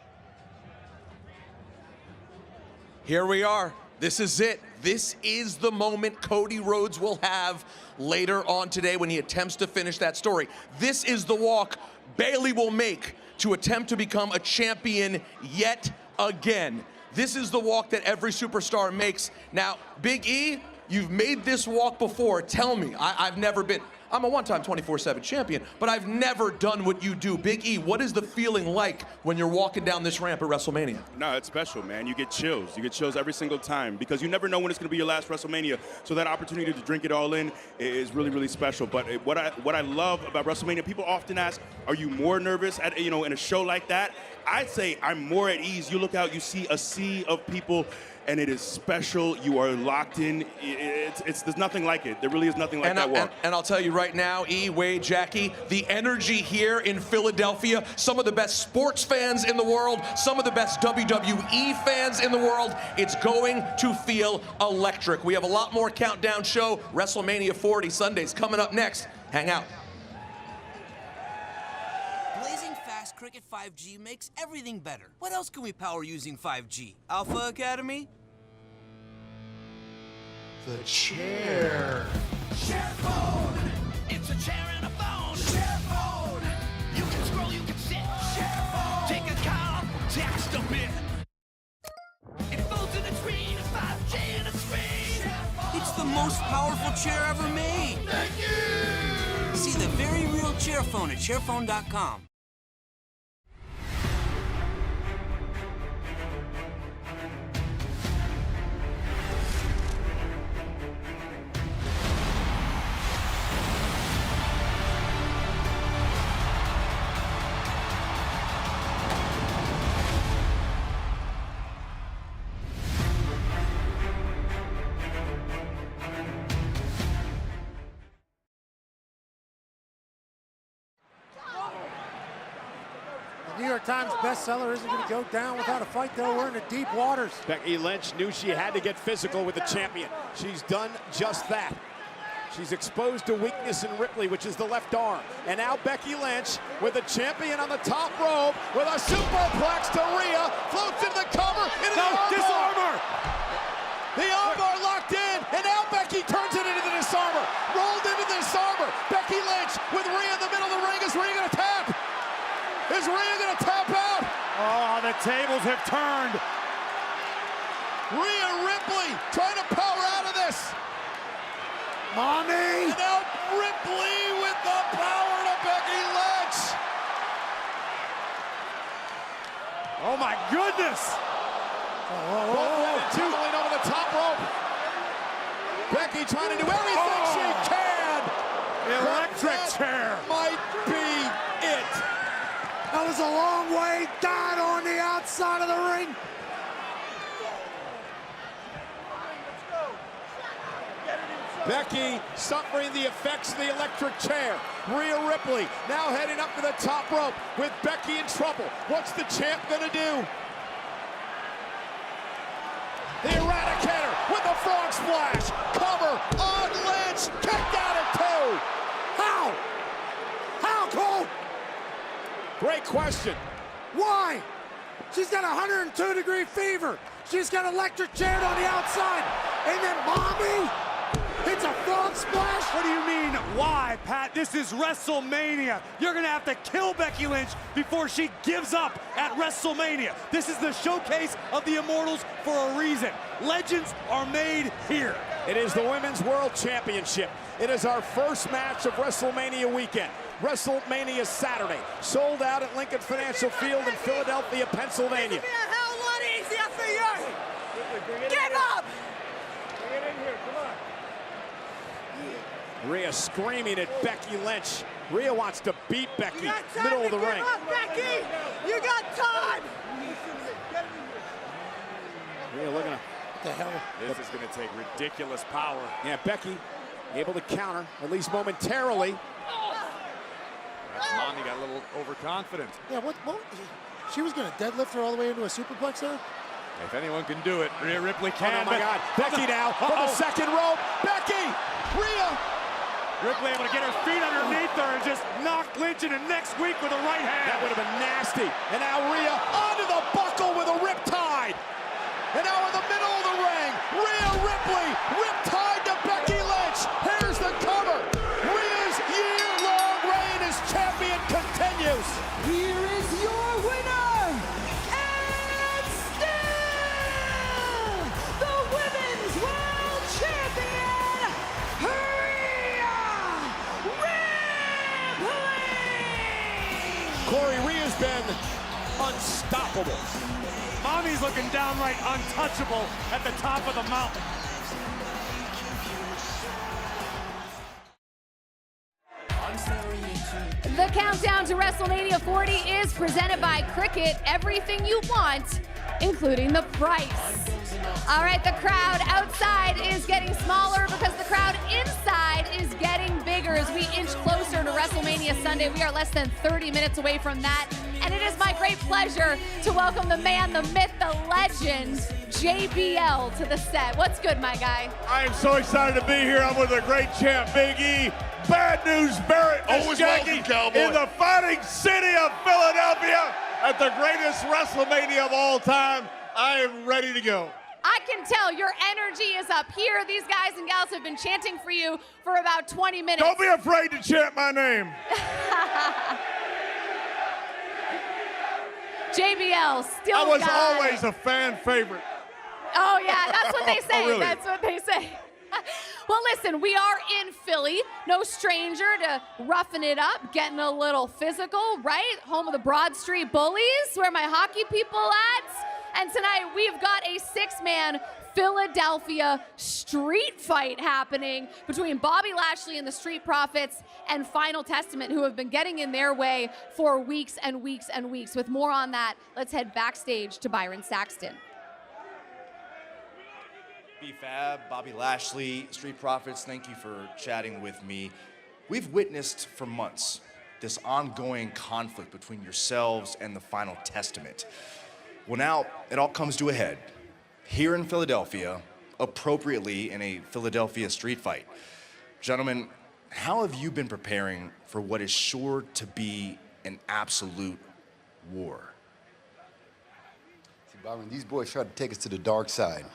Here we are. This is it. This is the moment Cody Rhodes will have later on today when he attempts to finish that story. This is the walk Bayley will make to attempt to become a champion yet again. This is the walk that every superstar makes. Now, Big E, you've made this walk before. Tell me, I've never been. I'm a one-time 24/7 champion, but I've never done what you do. Big E, what is the feeling like when you're walking down this ramp at WrestleMania? No, it's special, man. You get chills. You get chills every single time because you never know when it's going to be your last WrestleMania. So that opportunity to drink it all in is really, really special. But what I love about WrestleMania, people often ask, are you more nervous at, in a show like that? I'd say I'm more at ease. You look out, you see a sea of people, and it is special. You are locked in. There's nothing like it. There really is nothing like that walk. And I'll tell you right now, E, Wade, Jackie, the energy here in Philadelphia, some of the best sports fans in the world, some of the best WWE fans in the world, it's going to feel electric. We have a lot more countdown show. WrestleMania 40 Sundays coming up next. Hang out. Blazing fast Cricket 5G makes everything better. What else can we power using 5G? Alpha Academy? The chair. Chair phone. It's a chair and a phone. Chair phone. You can scroll, you can sit. Chair phone. Take a call, text a bit. It folds in a screen, 5G in a screen. It's the most powerful chair ever made. Thank you. See the very real chair phone at chairphone.com. New York Times bestseller isn't going to go down without a fight, though. We're in the deep waters. Becky Lynch knew she had to get physical with the champion. She's done just that. She's exposed a weakness in Ripley, which is the left arm. And now Becky Lynch with the champion on the top rope with a superplex to Rhea. Floats into the cover. Into the disarmer! The armbar locked in, and now Becky turns it into the disarmer. Rolled into the disarmer. Becky Lynch with Rhea in the middle of the ring. Is Rhea going to tap? Is Rhea going to tap out? Oh, the tables have turned. Rhea Ripley trying to power out of this. Mommy! And now Ripley with the power to Becky Lynch. Oh my goodness! Both women tumbling over the top rope. Becky trying to do everything she can. Electric chair. Might be it. That was a long way down on the outside of the ring. Becky suffering the effects of the electric chair. Rhea Ripley now heading up to the top rope with Becky in trouble. What's the champ gonna do? The Eradicator with the frog splash. Cover on Lynch. Kicked out at 2. How? How, Cole? Great question. Why? She's got 102-degree fever. She's got electric chaired on the outside. And then Mommy hits a frog splash. What do you mean, why, Pat? This is WrestleMania. You're going to have to kill Becky Lynch before she gives up at WrestleMania. This is the showcase of the Immortals for a reason. Legends are made here. It is the Women's World Championship. It is our first match of WrestleMania weekend. WrestleMania Saturday, sold out at Lincoln Financial Field in Philadelphia, Pennsylvania. A hell of a lot easier for you. Get up! Bring Rhea screaming at Becky Lynch. Rhea wants to beat Becky, middle of the ring. Becky, you got time. Rhea looking at what the hell? This is going to take ridiculous power. Yeah, Becky able to counter, at least momentarily. Perhaps Mommy got a little overconfident. Yeah, what? She was going to deadlift her all the way into a superplex there? If anyone can do it, Rhea Ripley can. Oh my God, Becky now from the second rope. Becky, Rhea. Ripley able to get her feet underneath her and just knock Lynch into next week with a right hand. That would have been nasty. And now Rhea onto the buckle with a riptide. And now in the middle of the ring, Rhea Ripley riptide to Becky Lynch. Here's the cover. Rhea's year-long reign as champion continues. Here is your winner, and still the Women's World Champion, Rhea Ripley! Corey, Rhea's been unstoppable. Mommy's looking downright untouchable at the top of the mountain. The countdown to WrestleMania 40 is presented by Cricket. Everything you want, including the price. All right, the crowd outside is getting smaller because the crowd inside is getting bigger as we inch closer to WrestleMania Sunday. We are less than 30 minutes away from that. And it is my great pleasure to welcome the man, the myth, the legend, JBL, to the set. What's good, my guy? I am so excited to be here. I'm with the great champ, Big E. Bad News Barrett Always welcome, Cowboy. in the fighting city of Philadelphia at the greatest WrestleMania of all time. I am ready to go. I can tell your energy is up here. These guys and gals have been chanting for you for about 20 minutes. Don't be afraid to chant my name. JBL, still I was got always it. a fan favorite. Oh, yeah, that's what they say. Oh, really? That's what they say. Well, listen, we are in Philly. No stranger to roughing it up, getting a little physical, right? Home of the Broad Street Bullies, where my hockey people at. And tonight we've got a six-man Philadelphia street fight happening between Bobby Lashley and the Street Profits and Final Testament, who have been getting in their way for weeks and weeks and weeks. With more on that, let's head backstage to Byron Saxton. B-Fab, Bobby Lashley, Street Profits, thank you for chatting with me. We've witnessed for months this ongoing conflict between yourselves and the Final Testament. Well, now it all comes to a head here in Philadelphia, appropriately in a Philadelphia street fight. Gentlemen, how have you been preparing for what is sure to be an absolute war? See, Byron, these boys tried to take us to the dark side.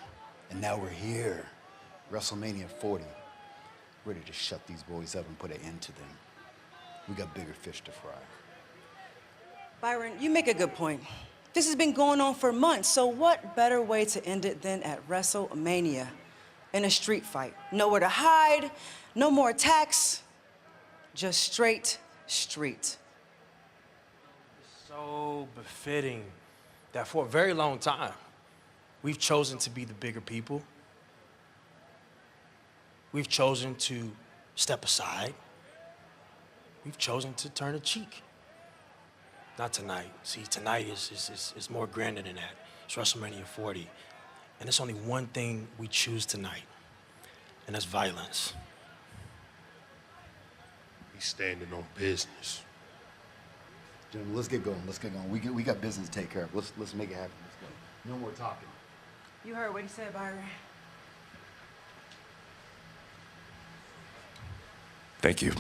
And now we're here, WrestleMania 40, ready to shut these boys up and put an end to them. We got bigger fish to fry. Byron, you make a good point. This has been going on for months, so what better way to end it than at WrestleMania in a street fight? Nowhere to hide, no more attacks, just straight street. So befitting that for a very long time, we've chosen to be the bigger people. We've chosen to step aside. We've chosen to turn a cheek. Not tonight. See, tonight is more grander than that. It's WrestleMania 40. And it's only one thing we choose tonight, and that's violence. He's standing on business. Gentlemen, let's get going. Let's get going. We got business to take care of. Let's make it happen. Let's go. No more talking. You heard what he said, Byron. Thank you.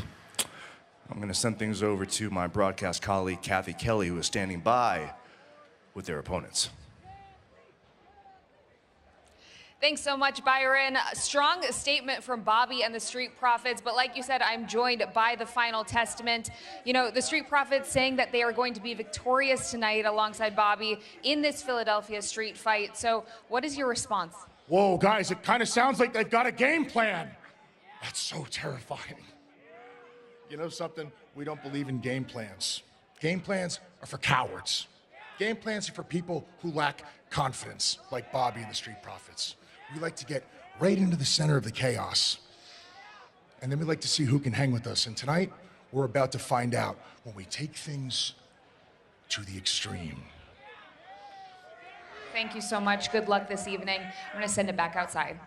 I'm going to send things over to my broadcast colleague, Kathy Kelly, who is standing by with their opponents. Thanks so much, Byron. Strong statement from Bobby and the Street Profits, but like you said, I'm joined by the Final Testament. You know, the Street Profits saying that they are going to be victorious tonight alongside Bobby in this Philadelphia street fight. So what is your response? Whoa, guys, it kind of sounds like they've got a game plan. That's so terrifying. You know something? We don't believe in game plans. Game plans are for cowards. Game plans are for people who lack confidence, like Bobby and the Street Profits. We like to get right into the center of the chaos And then we like to see who can hang with us. And tonight, we're about to find out when we take things to the extreme. Thank you so much. Good luck this evening. I'm going to send it back outside.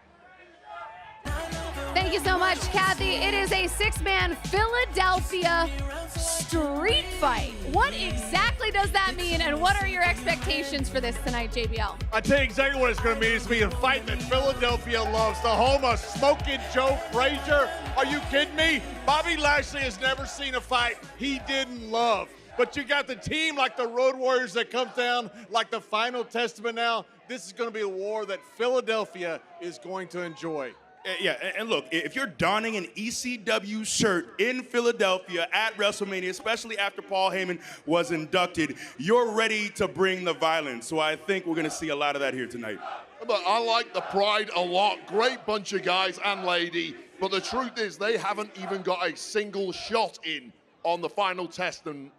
Thank you so much, Kathy. It is a 6-man Philadelphia street fight. What exactly does that mean, and what are your expectations for this tonight, JBL? I tell you exactly what it's going to mean. It's going to be a fight that Philadelphia loves. The home of Smoking Joe Frazier. Are you kidding me? Bobby Lashley has never seen a fight he didn't love. But you got the team like the Road Warriors that comes down like the Final Testament now. This is going to be a war that Philadelphia is going to enjoy. Yeah, and look, if you're donning an ECW shirt in Philadelphia at WrestleMania, especially after Paul Heyman was inducted, you're ready to bring the violence. So I think we're going to see a lot of that here tonight. But I like the Pride a lot. Great bunch of guys and lady. But the truth is, they haven't even got a single shot in on the Final Testament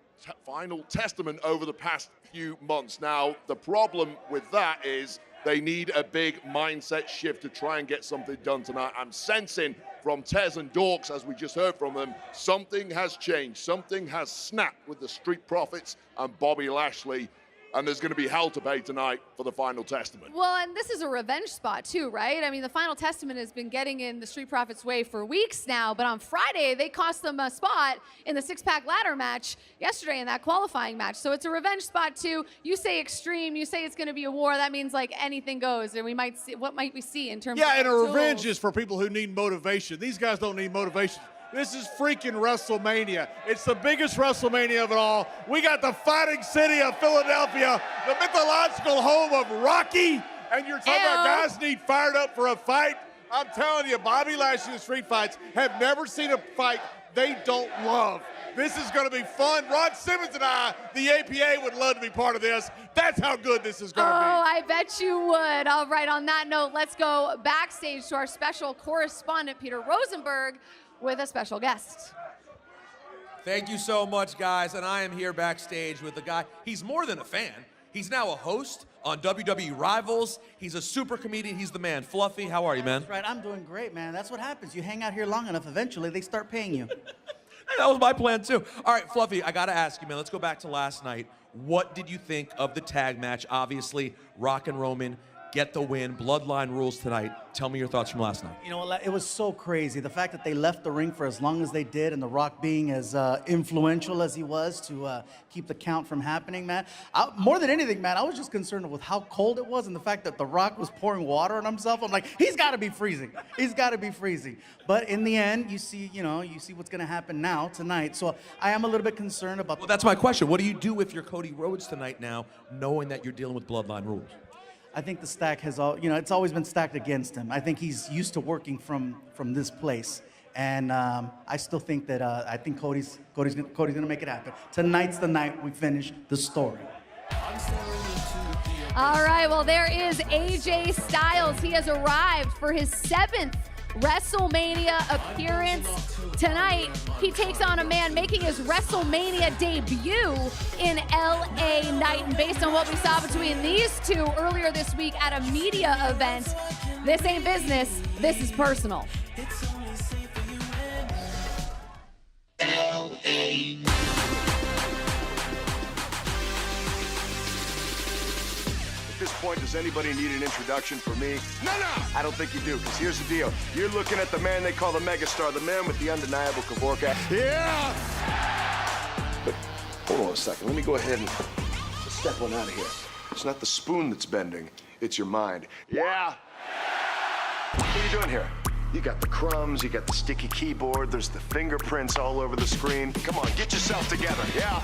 over the past few months. Now, the problem with that is they need a big mindset shift to try and get something done tonight. I'm sensing from Tez and Dorks, as we just heard from them, something has changed. Something has snapped with the Street Profits and Bobby Lashley. And there's going to be hell to pay tonight for the Final Testament. Well, and this is a revenge spot too, right? I mean, the Final Testament has been getting in the Street Profits' way for weeks now, but on Friday, they cost them a spot in the six-pack ladder match yesterday in that qualifying match. So it's a revenge spot too. You say extreme, you say it's going to be a war. That means like anything goes. And we might see, what might we see in terms of and a tools? revenge is for people who need motivation. These guys don't need motivation. This is freaking WrestleMania. It's the biggest WrestleMania of it all. We got the fighting city of Philadelphia, the mythological home of Rocky, and you're talking about guys need fired up for a fight. I'm telling you, Bobby Lashley and Street Fights have never seen a fight they don't love. This is going to be fun. Ron Simmons and I, the APA, would love to be part of this. That's how good this is going to be. Oh, I bet you would. All right, on that note, let's go backstage to our special correspondent, Peter Rosenberg, with a special guest. Thank you so much, guys. And I am here backstage with a guy. He's more than a fan. He's now a host on WWE Rivals. He's a super comedian. He's the man. Fluffy, how are you, man? That's right. I'm doing great, man. That's what happens. You hang out here long enough, eventually they start paying you. That was my plan, too. All right, Fluffy, I got to ask you, man. Let's go back to last night. What did you think of the tag match? Obviously, Rock and Roman get the win. Bloodline rules tonight. Tell me your thoughts from last night. You know, it was so crazy. The fact that they left the ring for as long as they did, and The Rock being as influential as he was to keep the count from happening, man. More than anything, man, I was just concerned with how cold it was and the fact that The Rock was pouring water on himself. I'm like, he's got to be freezing. He's got to be freezing. But in the end, you see what's going to happen now tonight. So I am a little bit concerned about. Well, that's my question. What do you do if you're Cody Rhodes tonight now, knowing that you're dealing with Bloodline rules? I think the stack has it's always been stacked against him. I think he's used to working from this place, and I still think that I think Cody's gonna make it happen. Tonight's the night we finish the story. All right, well, there is AJ Styles. He has arrived for his 7th WrestleMania appearance. Tonight, he takes on a man making his WrestleMania debut in LA Knight. And based on what we saw between these two earlier this week at a media event, this ain't business, this is personal. LA. At this point, does anybody need an introduction for me? No! I don't think you do, because here's the deal. You're looking at the man they call the megastar, the man with the undeniable Kavorka. Yeah! But hold on a second. Let me go ahead and just step one out of here. It's not the spoon that's bending. It's your mind. Yeah! What are you doing here? You got the crumbs, you got the sticky keyboard, there's the fingerprints all over the screen. Come on, get yourself together, yeah?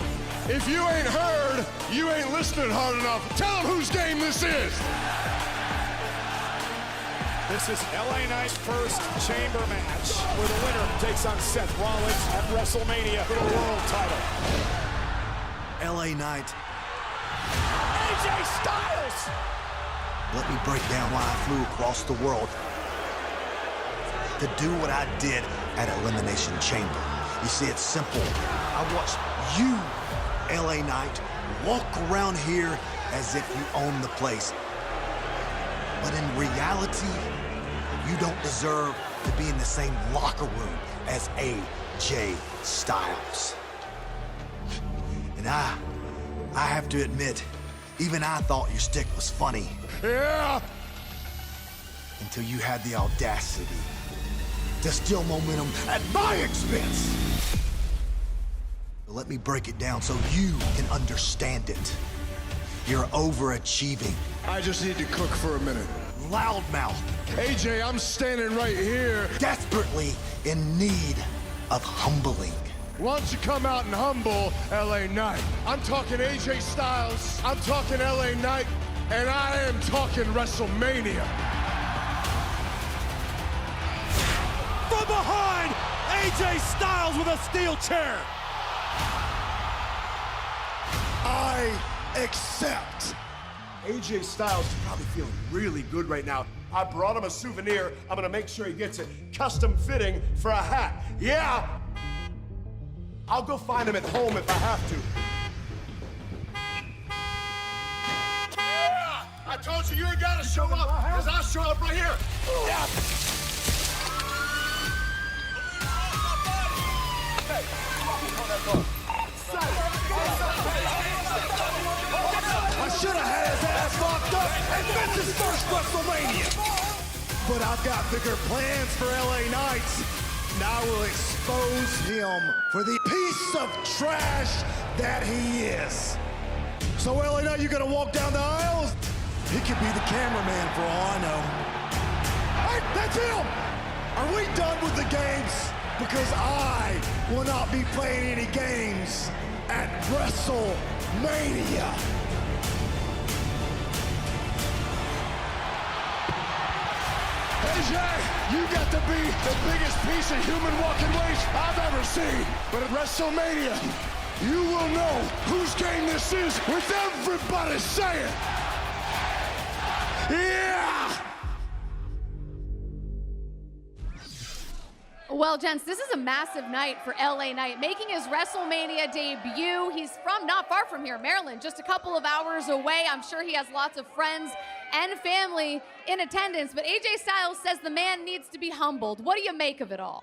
If you ain't heard, you ain't listening hard enough. Tell them whose game this is. This is LA Knight's first chamber match, where the winner takes on Seth Rollins at WrestleMania for the world title. LA Knight. AJ Styles! Let me break down why I flew across the world to do what I did at Elimination Chamber. You see, it's simple. I watched you, LA Knight, walk around here as if you own the place. But in reality, you don't deserve to be in the same locker room as AJ Styles. And I have to admit, even I thought your stick was funny. Yeah! Until you had the audacity to steal momentum at my expense. But let me break it down so you can understand it. You're overachieving. I just need to cook for a minute. Loudmouth. AJ, I'm standing right here. Desperately in need of humbling. Why don't you come out and humble LA Knight? I'm talking AJ Styles, I'm talking LA Knight, and I am talking WrestleMania. From behind, AJ Styles with a steel chair. I accept. AJ Styles is probably feeling really good right now. I brought him a souvenir. I'm gonna make sure he gets it custom fitting for a hat. Yeah! I'll go find him at home if I have to. Yeah! I told you ain't gotta show up, because I'll show up right here. Yeah! I should have had his ass locked up and missed his first WrestleMania. But I've got bigger plans for LA Knights. Now I will expose him for the piece of trash that he is. So LA Knight, you gonna walk down the aisles? He could be the cameraman for all I know. Hey, that's him! Are we done with the games? Because I will not be playing any games at WrestleMania. AJ, you got to be the biggest piece of human walking waste I've ever seen. But at WrestleMania, you will know whose game this is with everybody saying, yeah! Well, gents, this is a massive night for LA Knight, making his WrestleMania debut. He's from not far from here, Maryland, just a couple of hours away. I'm sure he has lots of friends and family in attendance, but AJ Styles says the man needs to be humbled. What do you make of it all?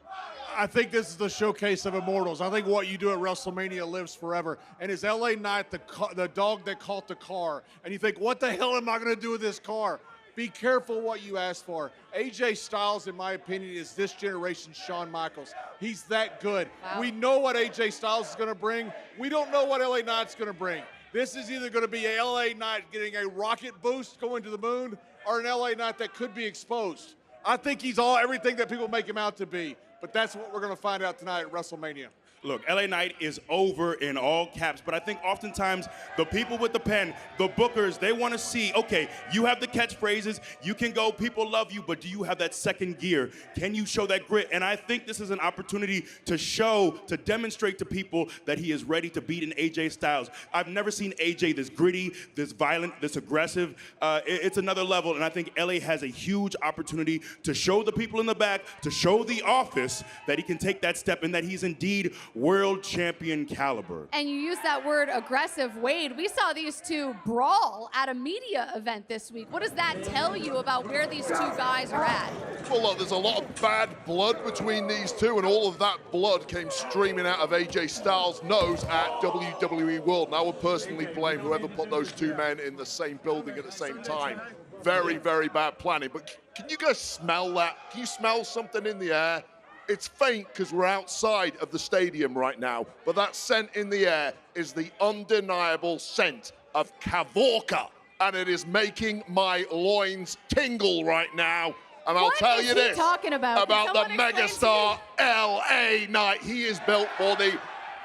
I think this is the showcase of immortals. I think what you do at WrestleMania lives forever. And is LA Knight the dog that caught the car? And you think, what the hell am I going to do with this car? Be careful what you ask for. AJ Styles, in my opinion, is this generation's Shawn Michaels. He's that good. Wow. We know what AJ Styles is going to bring. We don't know what LA Knight's going to bring. This is either going to be a LA Knight getting a rocket boost going to the moon or an LA Knight that could be exposed. I think he's everything that people make him out to be. But that's what we're going to find out tonight at WrestleMania. Look, LA Knight is over in all caps, but I think oftentimes the people with the pen, the bookers, they want to see, okay, you have the catchphrases, you can go, people love you, but do you have that second gear? Can you show that grit? And I think this is an opportunity to demonstrate to people that he is ready to beat an AJ Styles. I've never seen AJ this gritty, this violent, this aggressive. It's another level, and I think LA has a huge opportunity to show the people in the back, to show the office that he can take that step and that he's indeed world champion caliber. And you use that word aggressive. Wade, we saw these two brawl at a media event this week. What does that tell you about where these two guys are at? Well, look, there's a lot of bad blood between these two, and all of that blood came streaming out of AJ Styles' nose at WWE World. And I would personally blame whoever put those two men in the same building at the same time. Very, very bad planning. But can you guys smell that? Can you smell something in the air? It's faint because we're outside of the stadium right now, but that scent in the air is the undeniable scent of Kavorka, and it is making my loins tingle right now. And I'll tell you this talking about the megastar LA Knight. He is built for the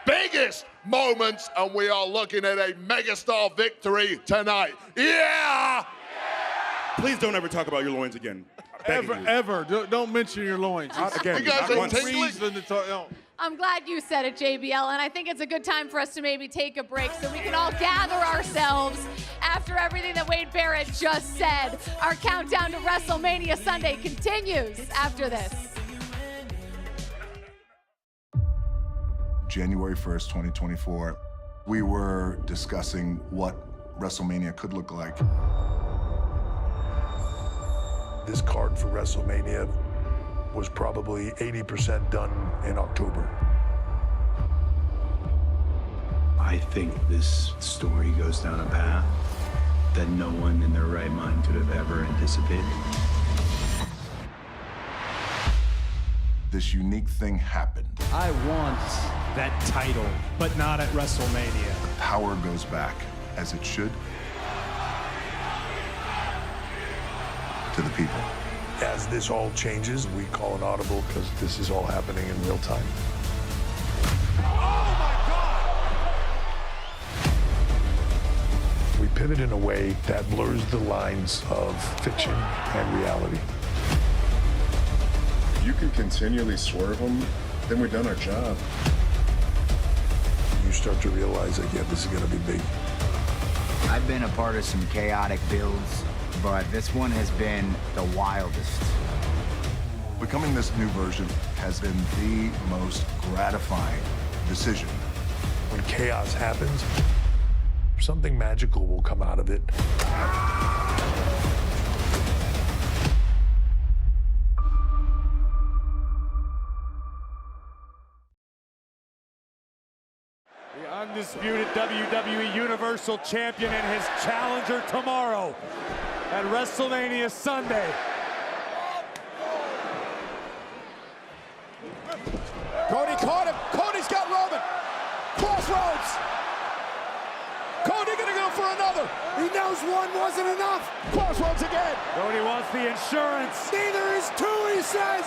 biggest moments, and we are looking at a megastar victory tonight. Yeah! Please don't ever talk about your loins again. Ever. Don't mention your loins. Again, you guys not are once. tingling? I'm glad you said it, JBL, and I think it's a good time for us to maybe take a break so we can all gather ourselves after everything that Wade Barrett just said. Our countdown to WrestleMania Sunday continues after this. January 1st, 2024, we were discussing what WrestleMania could look like. This card for WrestleMania was probably 80% done in October. I think this story goes down a path that no one in their right mind could have ever anticipated. This unique thing happened. I want that title, but not at WrestleMania. The power goes back, as it should, to the people. As this all changes, we call an audible because this is all happening in real time. We pivot in a way that blurs the lines of fiction and reality. If you can continually swerve them, then we've done our job. You start to realize that, yeah, this is going to be big. I've been a part of some chaotic builds, but this one has been the wildest. Becoming this new version has been the most gratifying decision. When chaos happens, something magical will come out of it. The undisputed WWE Universal Champion and his challenger tomorrow at WrestleMania Sunday. Cody caught him. Cody's got Roman. Crossroads. Cody gonna go for another. He knows one wasn't enough. Crossroads again. Cody wants the insurance. Neither is two, he says.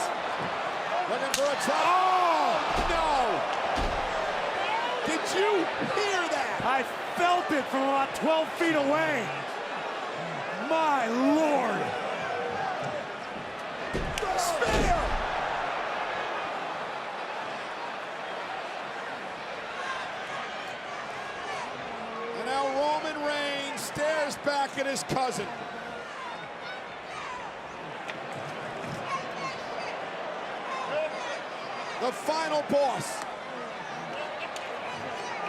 Looking for a try. Oh, no. Did you hear that? I felt it from about 12 feet away. My Lord. Spear. And now Roman Reigns stares back at his cousin. The final boss.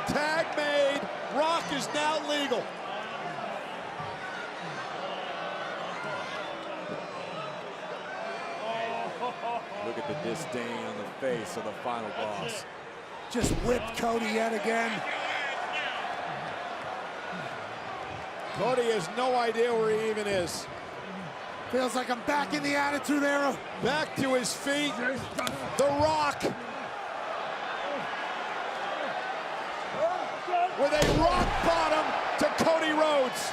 Tag made. Rock is now legal. Look at the disdain on the face of the final boss. Just whipped Cody yet again. Cody has no idea where he even is. Feels like I'm back in the Attitude Era. Back to his feet. The Rock. With a rock bottom to Cody Rhodes.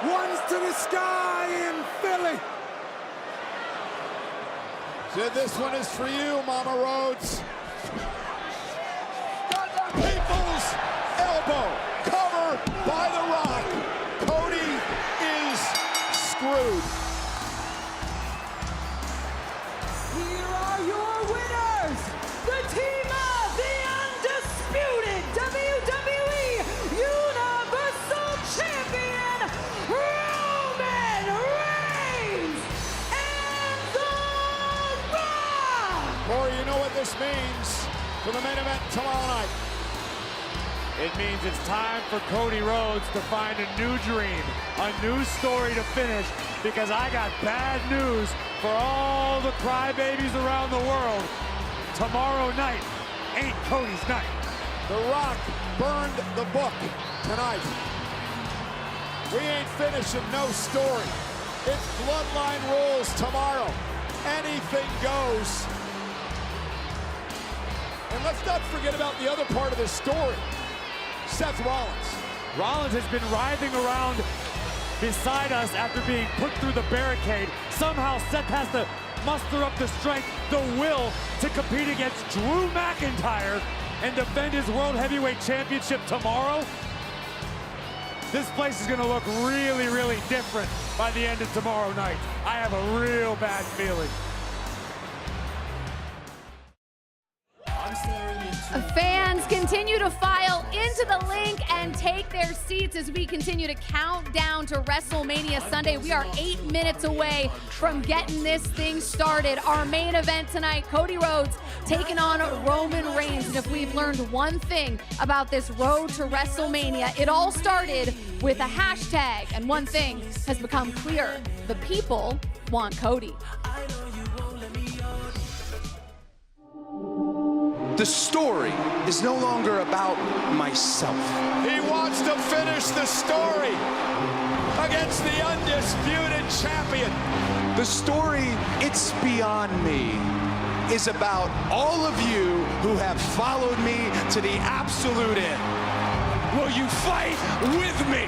One's to the sky in Philly. Said this one is for you, Mama Rhodes. People's elbow, cover by The Rock. Cody is screwed. Here are your winners, the team of the undisputed WWE Universal Champion, Roman Reigns, and The Rock! Corey, you know what this means for the main event tomorrow night. It means it's time for Cody Rhodes to find a new dream, a new story to finish, because I got bad news for all the crybabies around the world. Tomorrow night ain't Cody's night. The Rock burned the book tonight. We ain't finishing no story. It's Bloodline rules tomorrow. Anything goes. And let's not forget about the other part of this story. Seth Rollins. Rollins has been writhing around beside us after being put through the barricade. Somehow Seth has to muster up the strength, the will to compete against Drew McIntyre and defend his World Heavyweight Championship tomorrow. This place is gonna look really, really different by the end of tomorrow night. I have a real bad feeling. Fans can continue to file into the link and take their seats as we continue to count down to WrestleMania Sunday. We are 8 minutes away from getting this thing started. Our main event tonight, Cody Rhodes taking on Roman Reigns. And if we've learned one thing about this road to WrestleMania, it all started with a hashtag. And one thing has become clear. The people want Cody. The story is no longer about myself. He wants to finish the story against the undisputed champion. The story, it's beyond me, is about all of you who have followed me to the absolute end. Will you fight with me?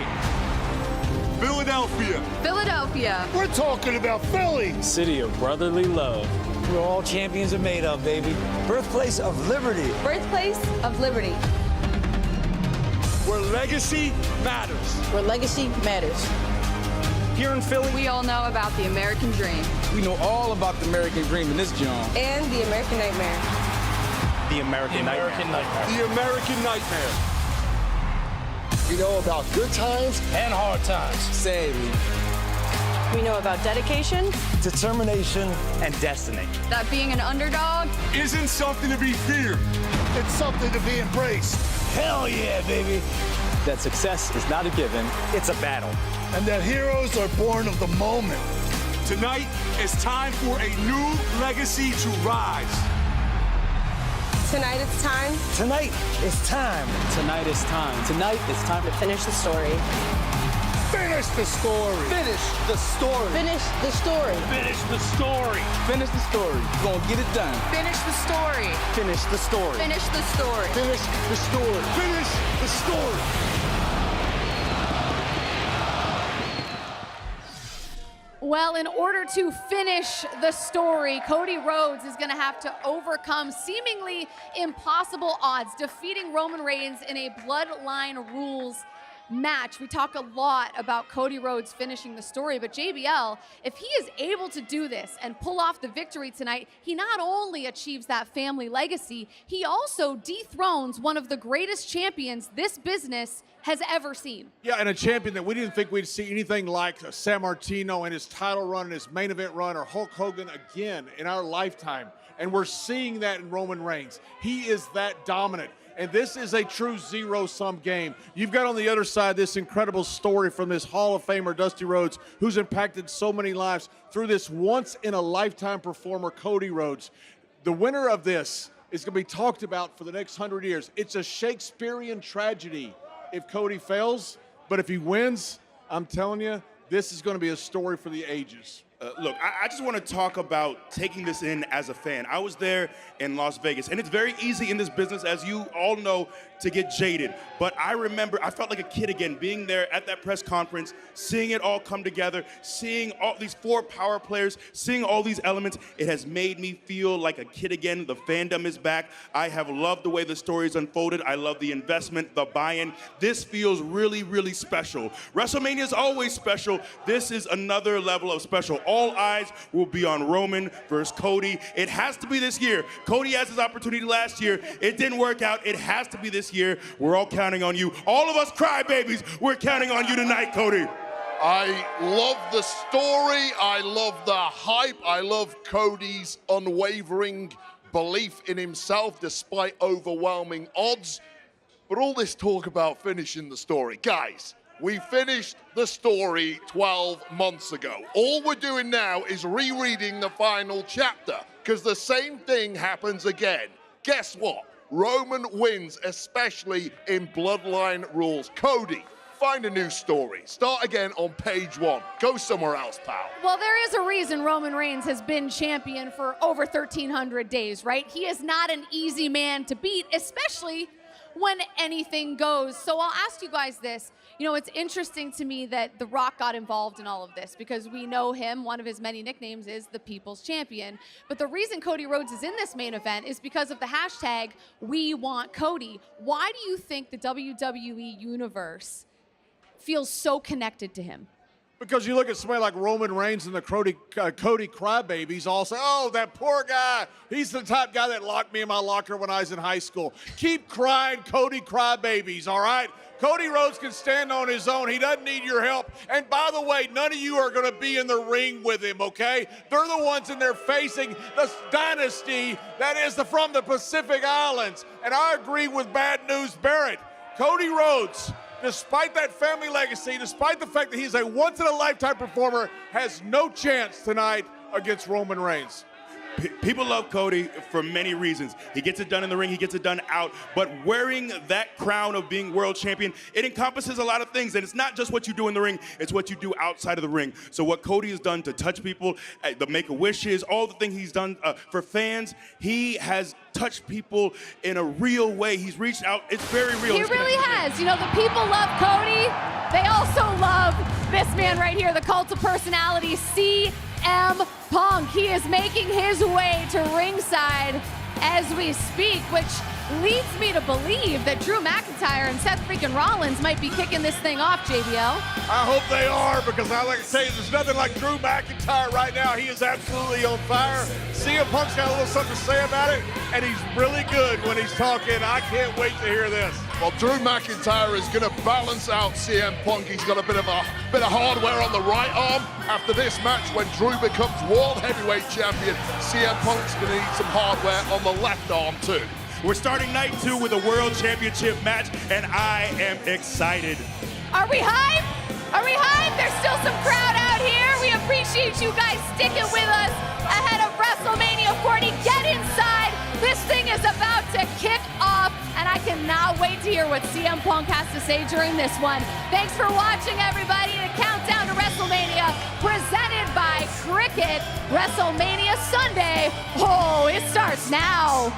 Philadelphia. Philadelphia. We're talking about Philly. City of brotherly love. Where all champions are made of, baby. Birthplace of liberty. Birthplace of liberty. Where legacy matters. Where legacy matters. Here in Philly, We all know about the American dream. we know all about the American dream in this joint. And the American nightmare. The American nightmare. The American nightmare. We know about good times And hard times. Say me. We know about dedication. Determination and destiny. That being an underdog. Isn't something to be feared. it's something to be embraced. Hell yeah, baby. That success is not a given, it's a battle. And that heroes are born of the moment. Tonight, it's time for a new legacy to rise. Tonight it's time. Tonight is time. Tonight is time. Tonight is time to finish the story. Finish the story. Finish the story. Finish the story. Finish the story. Finish the story. We're gonna get it done. Finish the story. Finish the story. Finish the story. Finish the story. Finish the story. Well, in order to finish the story, Cody Rhodes is going to have to overcome seemingly impossible odds, defeating Roman Reigns in a Bloodline Rules match. We talk a lot about Cody Rhodes finishing the story, but JBL, if he is able to do this and pull off the victory tonight, he not only achieves that family legacy, he also dethrones one of the greatest champions this business has ever seen. Yeah, and a champion that we didn't think we'd see anything like San Martino in his title run, and his main event run, or Hulk Hogan again in our lifetime. And we're seeing that in Roman Reigns. He is that dominant. And this is a true zero-sum game. You've got on the other side this incredible story from this Hall of Famer, Dusty Rhodes, who's impacted so many lives through this once-in-a-lifetime performer, Cody Rhodes. The winner of this is going to be talked about for the next 100 years. It's a Shakespearean tragedy if Cody fails, but if he wins, I'm telling you, this is going to be a story for the ages. Look, I just want to talk about taking this in as a fan. I was there in Las Vegas, and it's very easy in this business, as you all know, to get jaded. But I remember, I felt like a kid again, being there at that press conference, seeing it all come together, seeing all these 4 power players, seeing all these elements. It has made me feel like a kid again. The fandom is back. I have loved the way the story's unfolded. I love the investment, the buy-in. This feels really, really special. WrestleMania is always special. This is another level of special. All eyes will be on Roman versus Cody. It has to be this year. Cody has his opportunity last year. It didn't work out. It has to be this year. We're all counting on you. All of us crybabies, we're counting on you tonight, Cody. I love the story. I love the hype. I love Cody's unwavering belief in himself despite overwhelming odds. But all this talk about finishing the story, guys, we finished the story 12 months ago. All we're doing now is rereading the final chapter, because the same thing happens again. Guess what? Roman wins, especially in Bloodline Rules. Cody, find a new story. Start again on page 1. Go somewhere else, pal. Well, there is a reason Roman Reigns has been champion for over 1,300 days, right? He is not an easy man to beat, especially when anything goes. So I'll ask you guys this. You know, it's interesting to me that The Rock got involved in all of this because we know him, one of his many nicknames is the People's Champion. But the reason Cody Rhodes is in this main event is because of the hashtag #WeWantCody. Why do you think the WWE Universe feels so connected to him? Because you look at somebody like Roman Reigns and the Cody Crybabies, all say, oh, that poor guy. He's the type guy that locked me in my locker when I was in high school. Keep crying, Cody Crybabies, all right? Cody Rhodes can stand on his own. He doesn't need your help. And by the way, none of you are going to be in the ring with him, okay? They're the ones in there facing the dynasty that is from the Pacific Islands. And I agree with Bad News Barrett. Cody Rhodes, despite that family legacy, despite the fact that he's a once-in-a-lifetime performer, has no chance tonight against Roman Reigns. People love Cody for many reasons. He gets it done in the ring, he gets it done out, but wearing that crown of being world champion, it encompasses a lot of things, and it's not just what you do in the ring, it's what you do outside of the ring. So what Cody has done to touch people, the Make-A-Wishes, all the things he's done for fans, he has touched people in a real way. He's reached out. It's very real. He really has. You know, the people love Cody. They also love this man right here, the cult of personality, CM Punk. He is making his way to ringside as we speak, which leads me to believe that Drew McIntyre and Seth freaking Rollins might be kicking this thing off, JBL. I hope they are, because I like to tell you, there's nothing like Drew McIntyre right now. He is absolutely on fire. CM Punk's got a little something to say about it, and he's really good when he's talking. I can't wait to hear this. Well, Drew McIntyre is going to balance out CM Punk. He's got a bit of hardware on the right arm. After this match, when Drew becomes World Heavyweight Champion, CM Punk's going to need some hardware on the left arm too. We're starting night 2 with a World Championship match, and I am excited. Are we hyped? Are we hyped? There's still some crowd out here. We appreciate you guys sticking with us ahead of WrestleMania 40. Get inside. This thing is about to kick off, and I cannot wait to hear what CM Punk has to say during this one. Thanks for watching, everybody. The countdown to WrestleMania presented by Cricket. WrestleMania Sunday. Oh, it starts now.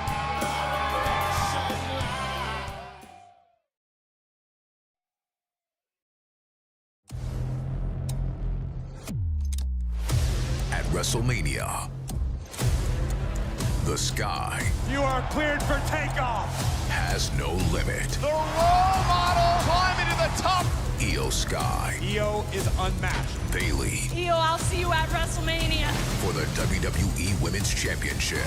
At WrestleMania, the sky You are cleared for takeoff. has no limit. The role model climbing to the top. Io Sky, Io is unmatched. Bailey Io, I'll see you at WrestleMania. for the WWE Women's Championship.